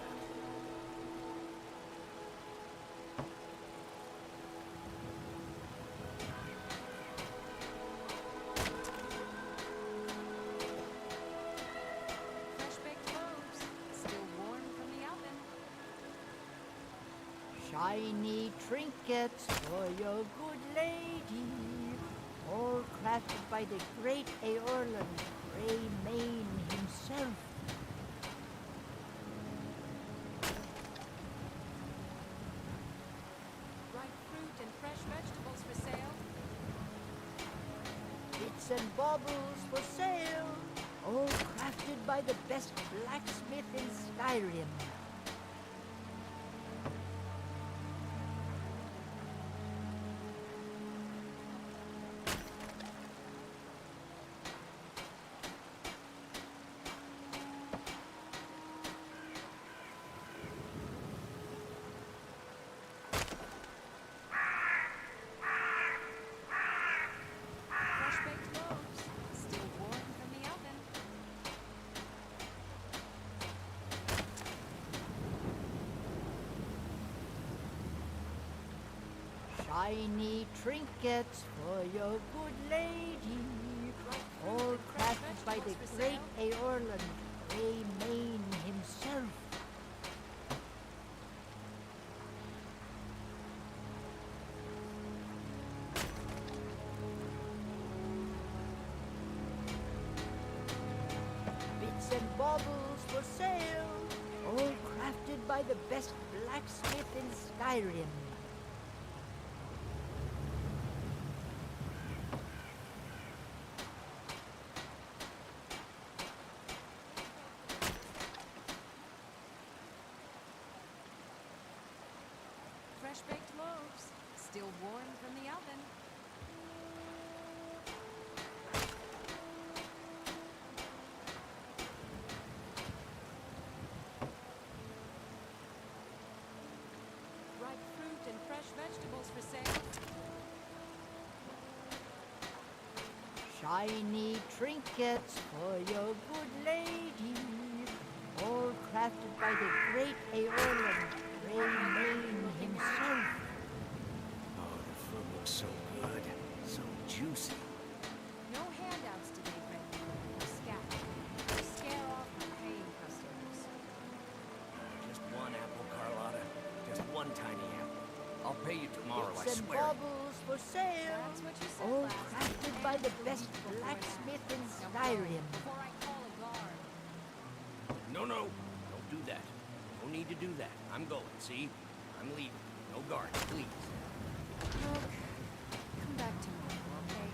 S5: Fresh-baked loaves, still warm from the oven.
S8: Shiny trinkets for your good lady, all crafted by the great Eorland, Greymane himself.
S5: Ripe fruit and fresh vegetables for sale.
S8: Bits and baubles for sale, all crafted by the best blacksmith in Skyrim.
S5: Fresh-baked loaves, still warm from the oven.
S8: Shiny trinkets for your good lady, all crafted by the great Aorlan Greymane himself. Bits and baubles for sale, all crafted by the best blacksmith in Skyrim.
S5: Fresh-baked loaves, still warm from the oven. Ripe fruit and fresh vegetables for sale.
S8: Shiny trinkets for your good lady, all crafted by the great Aorlan Greymane himself.
S12: Oh, the food looks so good. So juicy.
S5: No handouts today, Frankie. No scat. Scare off the paying customers.
S12: Just one apple, Carlotta. Just one tiny apple. I'll pay you tomorrow, I
S8: Bits and
S12: swear.
S8: baubles for sale,
S5: That's what you said
S8: all
S5: last
S8: crafted by the best blacksmith in Skyrim.
S5: Before I call a guard.
S12: No, no. Don't do that. No need to do that. I'm going, see? I'm leaving. No guards, please.
S5: Look, come back tomorrow, okay?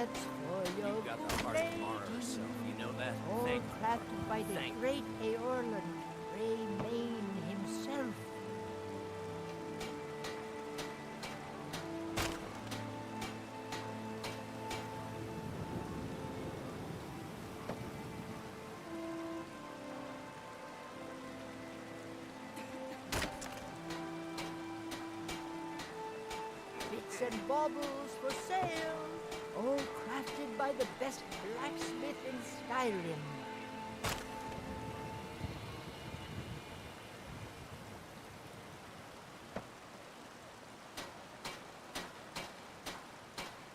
S8: trinkets for your
S12: You've got the
S8: good
S12: heart of Mara
S8: lady.
S12: herself, you know that?
S8: All
S12: Thank
S8: crafted by the
S12: Thank
S8: great Aorland Greymane himself. Bits and baubles for sale, all crafted by the best blacksmith in Skyrim.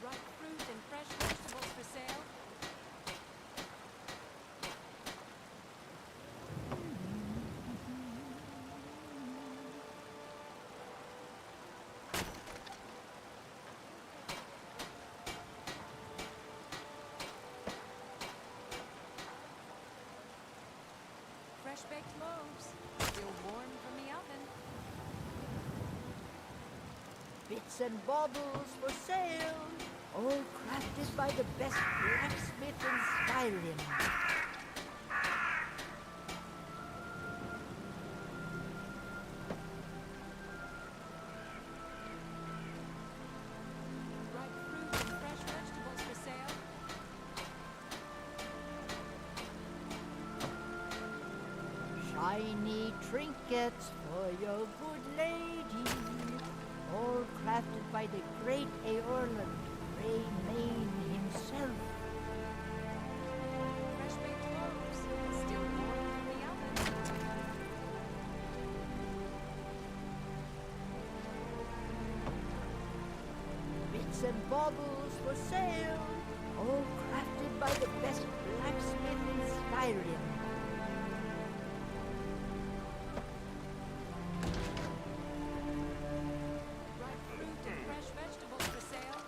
S5: Ripe fruit and fresh vegetables for sale. Fresh baked loaves, still warm from the oven.
S8: Bits and baubles for sale, all crafted by the best blacksmith in Skyrim.
S5: Ripe fruit and fresh vegetables for sale.
S8: Shiny trinkets for your good lady, all crafted by the great Aorland Greymane himself.
S5: Fresh baked loaves, still warm from the oven.
S8: Bits and baubles for sale, all crafted by the best blacksmith in Skyrim.
S5: Ripe fruit and fresh vegetables for sale.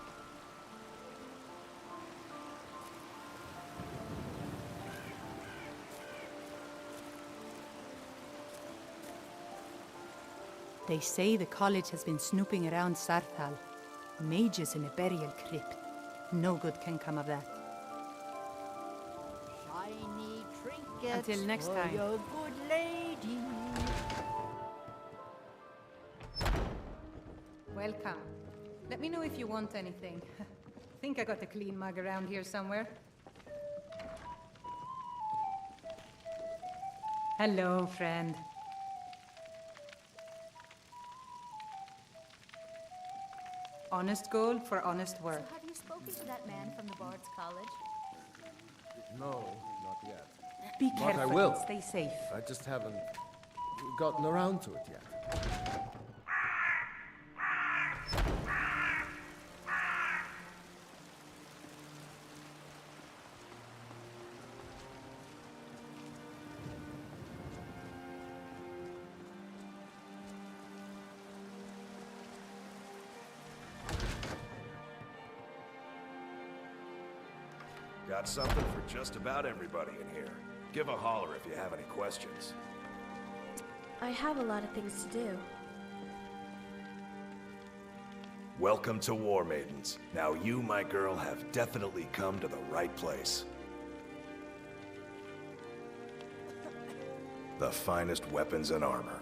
S9: They say the college has been snooping around Sarthal. Mages in a burial crypt. No good can come of that.
S8: Shiny trinkets
S9: Until next
S8: for
S9: time.
S8: your good lady.
S9: Welcome. Let me know if you want anything. Think I got a clean mug around here somewhere. Hello, friend. Honest gold for honest work.
S7: So have you spoken to that man from the Bard's College?
S6: No, not yet.
S9: Be
S6: But I
S9: careful
S6: will.
S9: and stay safe.
S6: I just haven't gotten around to it yet.
S2: Got something for just about everybody in here. Give a holler if you have any questions.
S13: I have a lot of things to do.
S2: Welcome to War Maidens. Now you, my girl, have definitely come to the right place. The finest weapons and armor.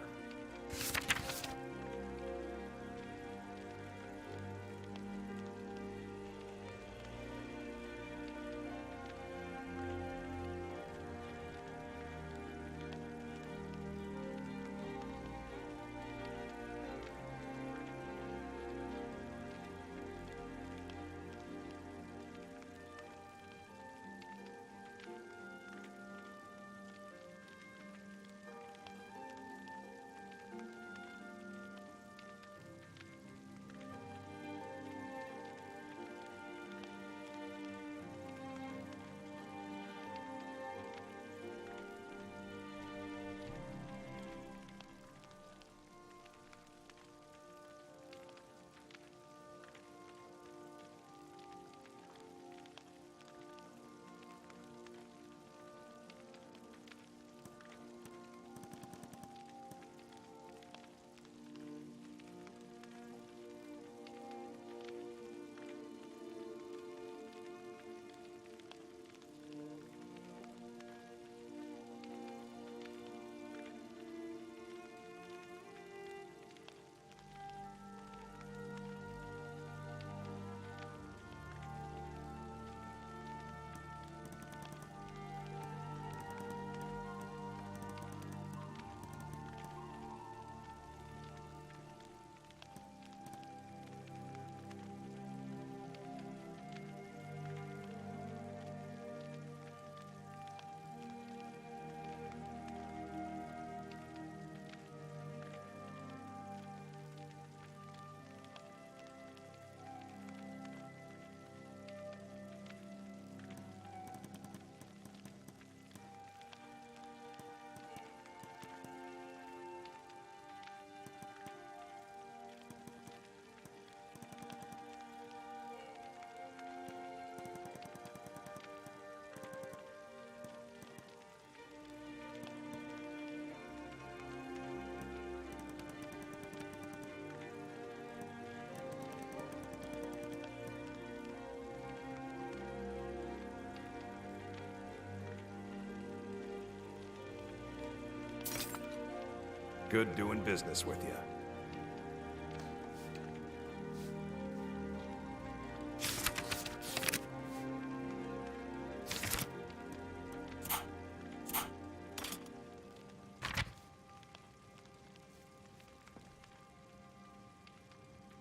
S2: Good doing business with you.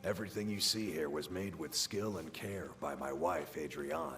S2: Everything you see here was made with skill and care by my wife, Adrienne.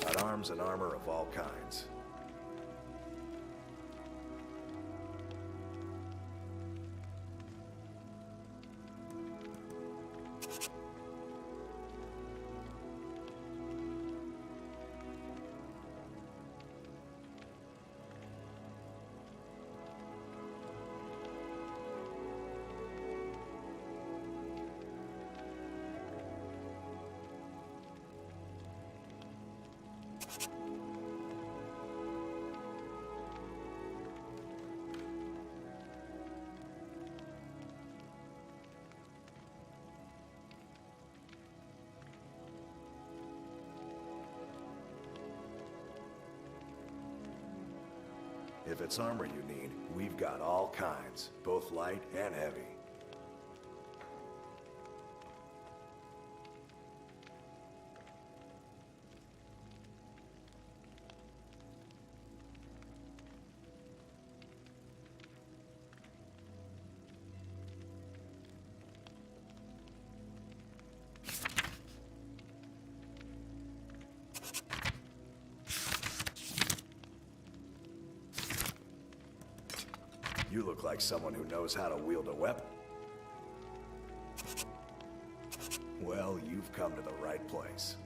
S2: Got arms and armor of all kinds. If it's armor you need, we've got all kinds, both light and heavy. You look like someone who knows how to wield a weapon. Well, you've come to the right place.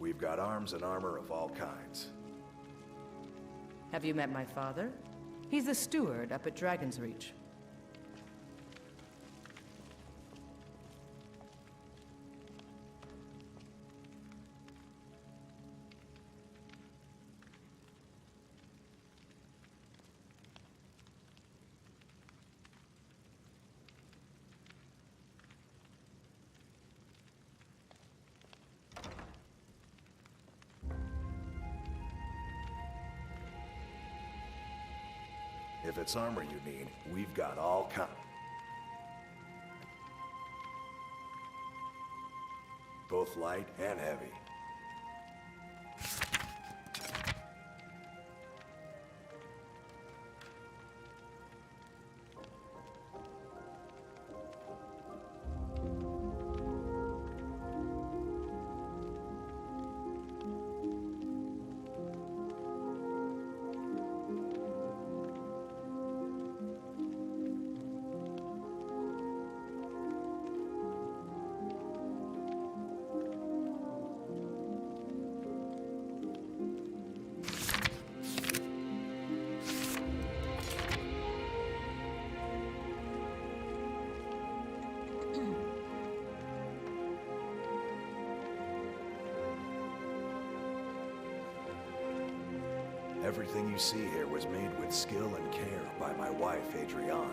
S2: We've got arms and armor of all kinds.
S4: Have you met my father? He's the steward up at Dragon's Reach.
S2: If it's armor you need, we've got all kinds. Both light and heavy. Everything you see here was made with skill and care by my wife, Adrienne.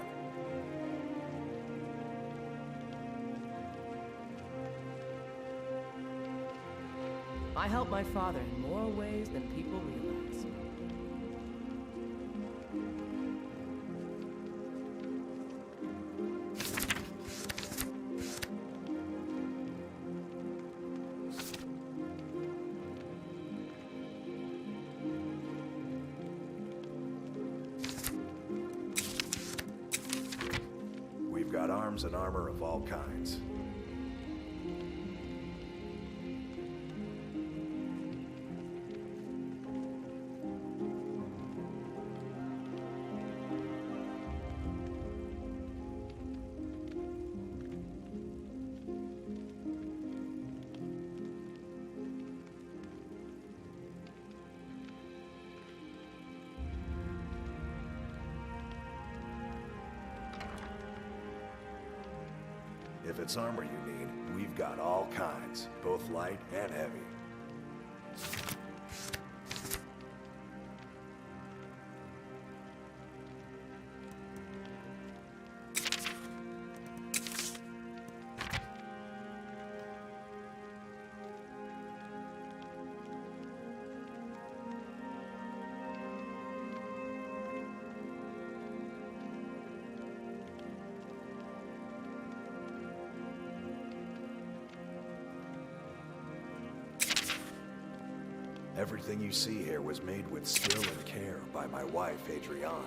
S4: I help my father in more ways than people realize.
S2: We've got arms and armor of all kinds. If it's armor you need, we've got all kinds, both light and heavy. Everything you see here was made with skill and care by my wife, Adrienne.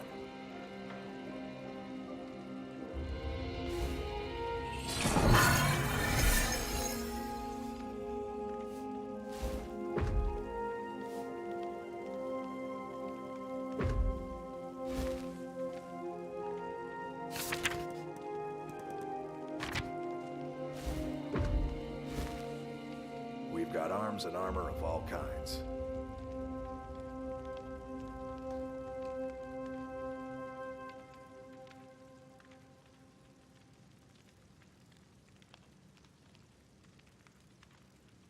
S2: We've got arms and armor of all kinds.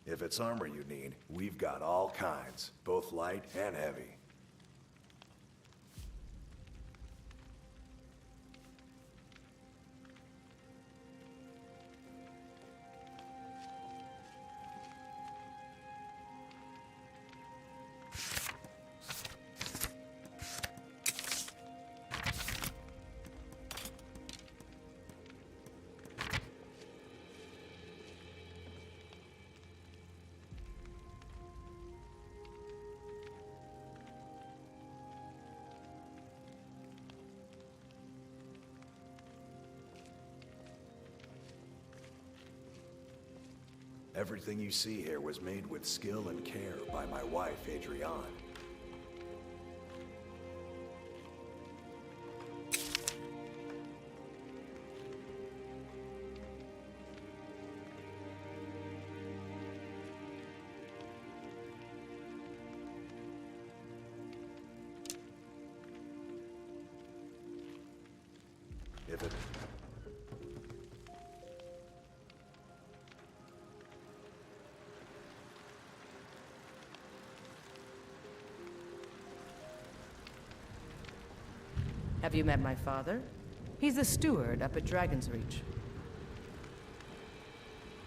S2: If it's armor you need, we've got all kinds, both light and heavy. Everything you see here was made with skill and care by my wife, Adrienne. If it...
S4: Have you met my father? He's the steward up at Dragon's Reach.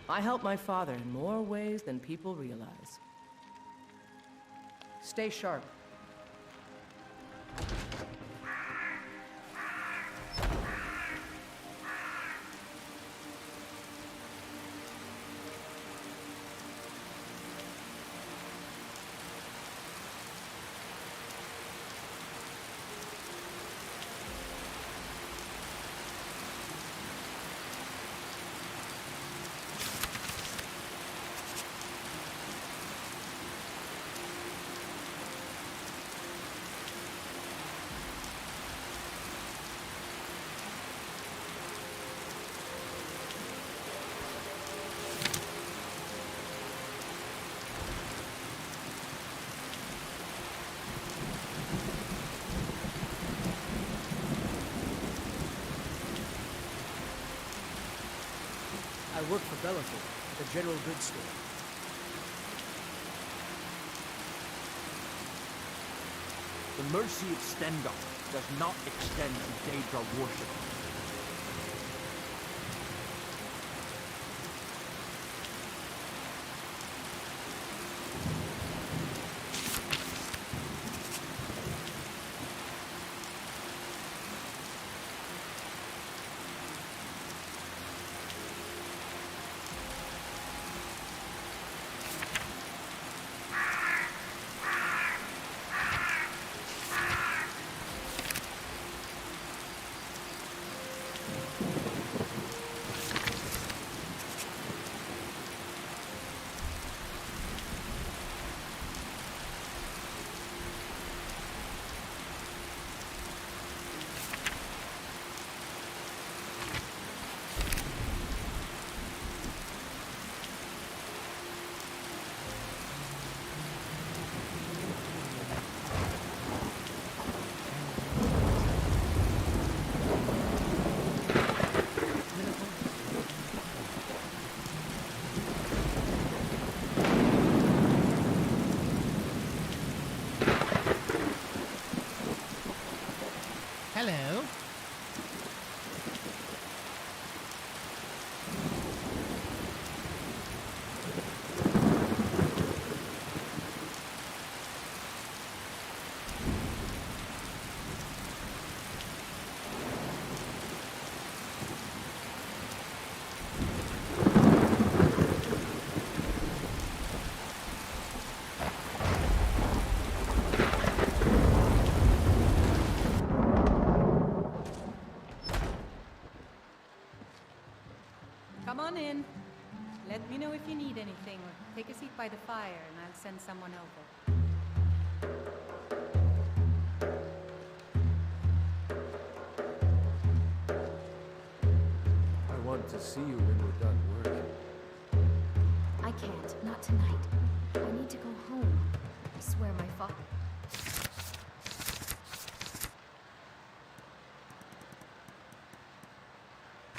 S4: I help my father in more ways than people realize. Stay sharp.
S3: I work for Bellathorpe, the general goods store.
S11: The mercy of Stendal does not extend to Daedra worship.
S9: on in. Let me know if you need anything, or take a seat by the fire, and I'll send someone over.
S6: I want to see you when we're done working.
S7: I can't. Not tonight. I need to go home. I swear my father...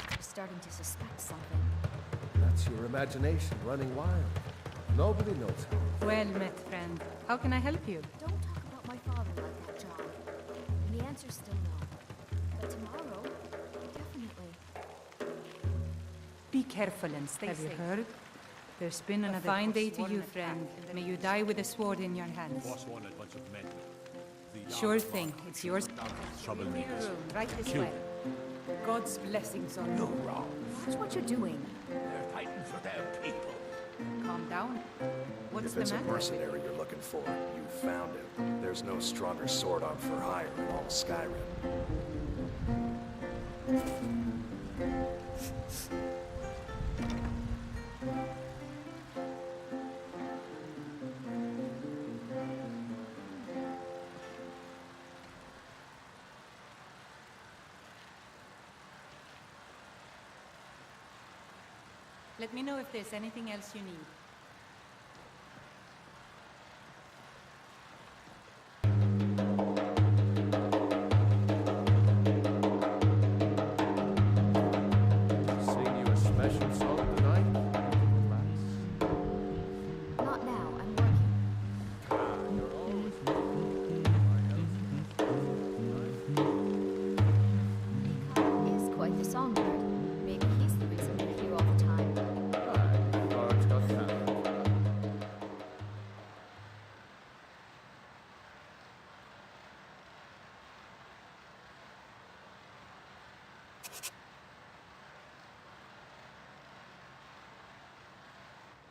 S7: I'm starting to suspect something.
S6: That's your imagination running wild. Nobody knows how.
S9: Well met, friend. How can I help you?
S7: Don't talk about my father like that, John. And the answer's still no. But tomorrow, definitely.
S9: Be careful and stay safe. Have you heard? There's been another fine day to you, friend. May you die with a sword in your hands.
S14: Boss wanted a bunch of men.
S9: Sure thing. It's yours.
S14: Troublemakers.
S9: Room, right this way. God's blessings on you.
S11: Wrong.
S7: Watch what you're doing.
S11: They're fighting for their people.
S9: Calm down. What's
S2: If
S9: the
S2: it's a
S9: matter?
S2: mercenary you're looking for, you found him. There's no stronger sword on for hire in all Skyrim.
S9: Let me know if there's anything else you need.
S6: Sing you a special song tonight?
S7: Not now. I'm working.
S6: You're always
S7: Mika is quite the songbird. Maybe he's the reason we're here all the time.
S6: Bard's got talent.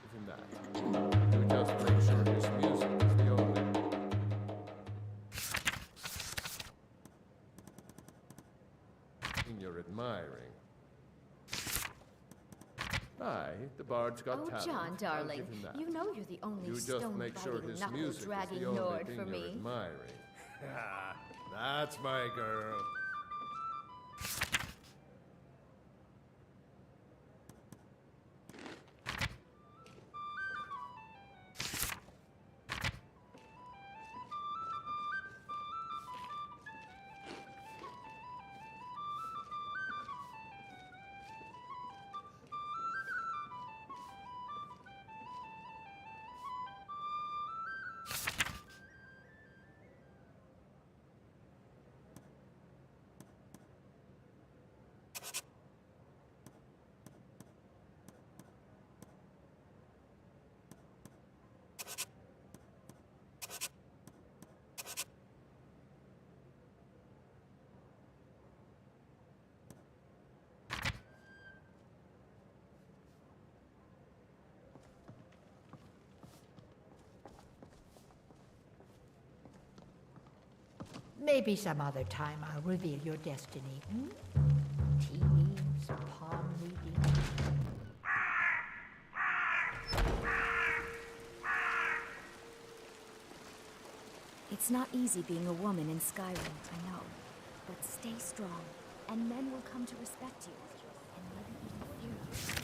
S6: Even that. You just make sure his music is the only... thing you're admiring. Aye, the Bard's got
S7: Oh,
S6: talent.
S7: John,
S6: I'll
S7: darling,
S6: give him that.
S7: you know you're the only
S6: You just make sure
S7: stone-biting,
S6: his music is
S7: knuckle-dragging
S6: the only
S7: Nord
S6: thing
S7: for
S6: you're
S7: me.
S6: admiring. That's my girl.
S8: Maybe some other time I'll reveal your destiny. Tea leaves, palm reading.
S7: It's not easy being a woman in Skyrim, I know. But stay strong, and men will come to respect you, and maybe even fear you.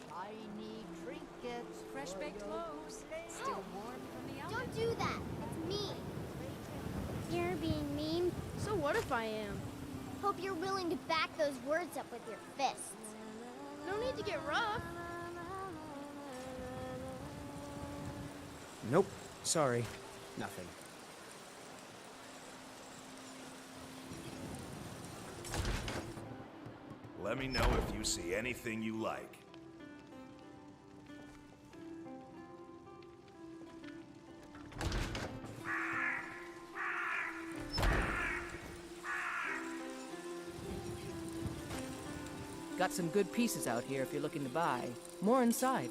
S8: Shiny trinkets.
S5: Fresh baked loaves. Still warm from the oven.
S13: Don't do that. It's mean. You're being mean.
S15: So what if I am?
S13: Hope you're willing to back those words up with your fists.
S15: No need to get rough.
S3: Nope. Sorry. Nothing.
S2: let me know if you see anything you like.
S4: Got some good pieces out here if you're looking to buy. More inside.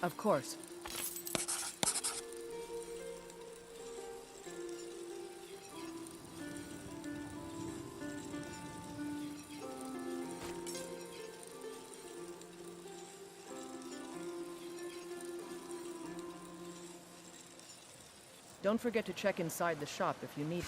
S4: Of course. Don't forget to check inside the shop if you need.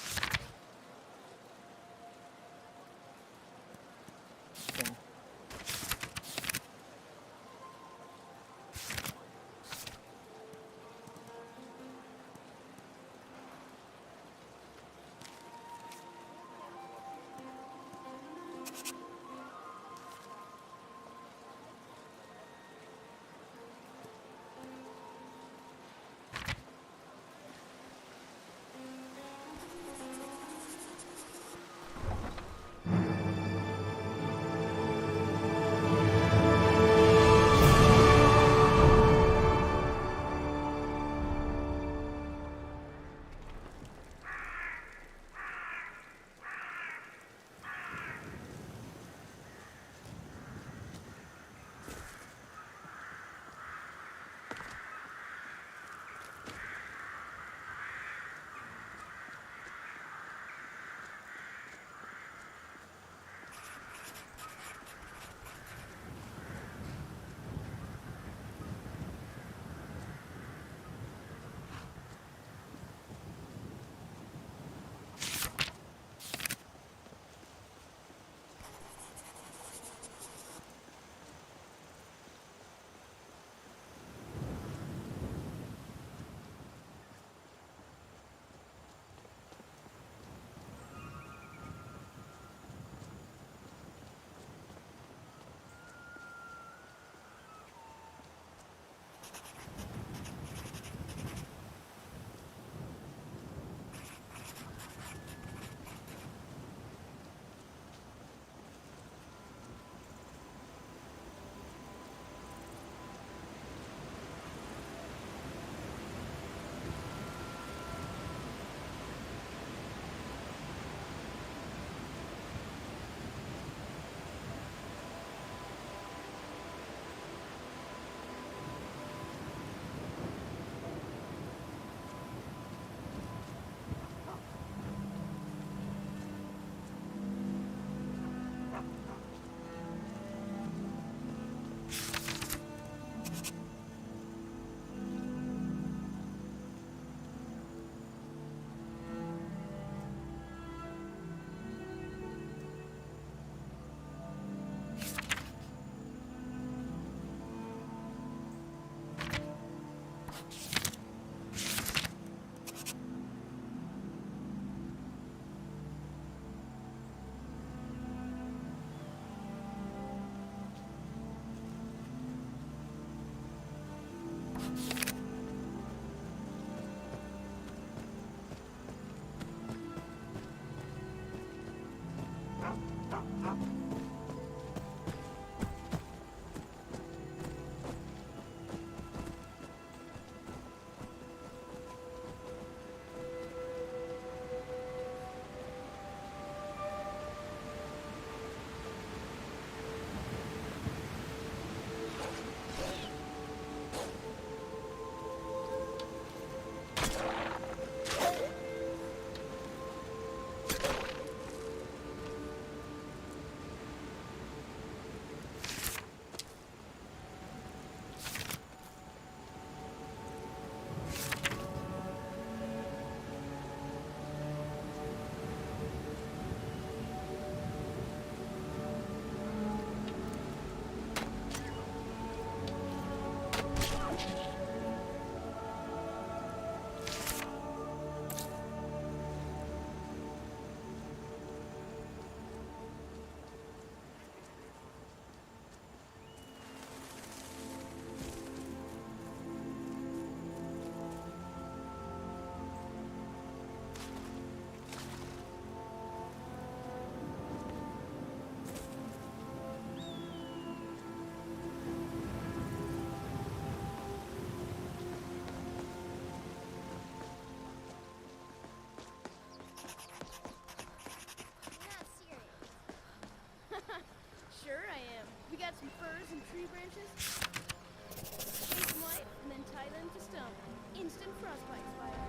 S15: stem to stump. Instant frostbite spider.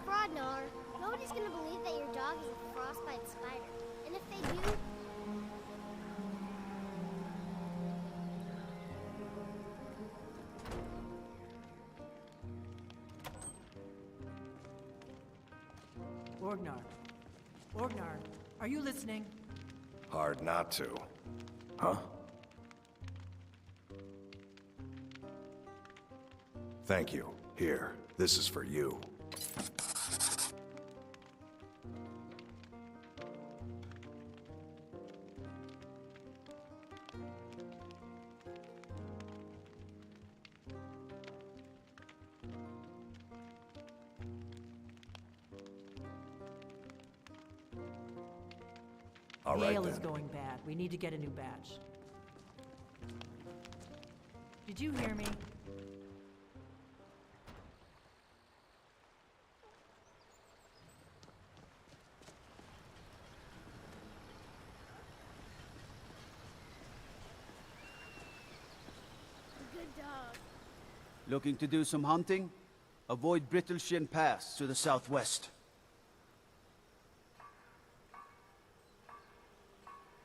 S13: Frodnar, nobody's gonna believe that your dog is a frostbite spider. And if they do,
S16: Orgnar. Orgnar, are you listening?
S2: Hard not to. Huh? Thank you. Here, this is for you. All right,
S16: Mail is
S2: then.
S16: going bad. We need to get a new badge. Did you hear me?
S15: Good dog.
S17: Looking to do some hunting? Avoid Brittleshin Pass to the southwest.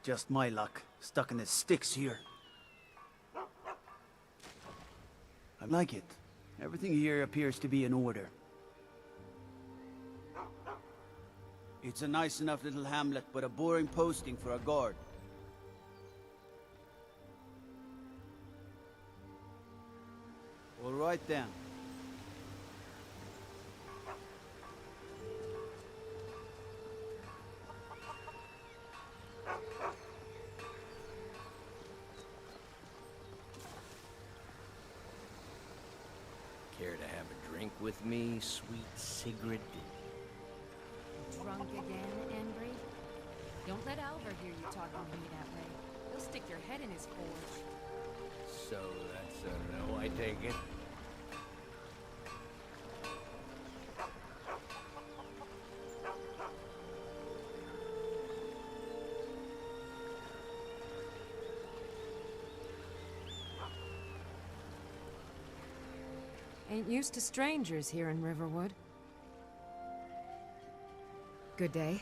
S17: Just my luck, stuck in the sticks here. I like it. Everything here appears to be in order. It's a nice enough little hamlet, but a boring posting for a guard. All right then.
S12: Care to have a drink with me, sweet Sigrid?
S5: Drunk again, Embry? Don't let Alvar hear you talking to me that way. He'll stick your head in his forge.
S12: So that's a no, I take it?
S5: Ain't used to strangers here in Riverwood. Good day.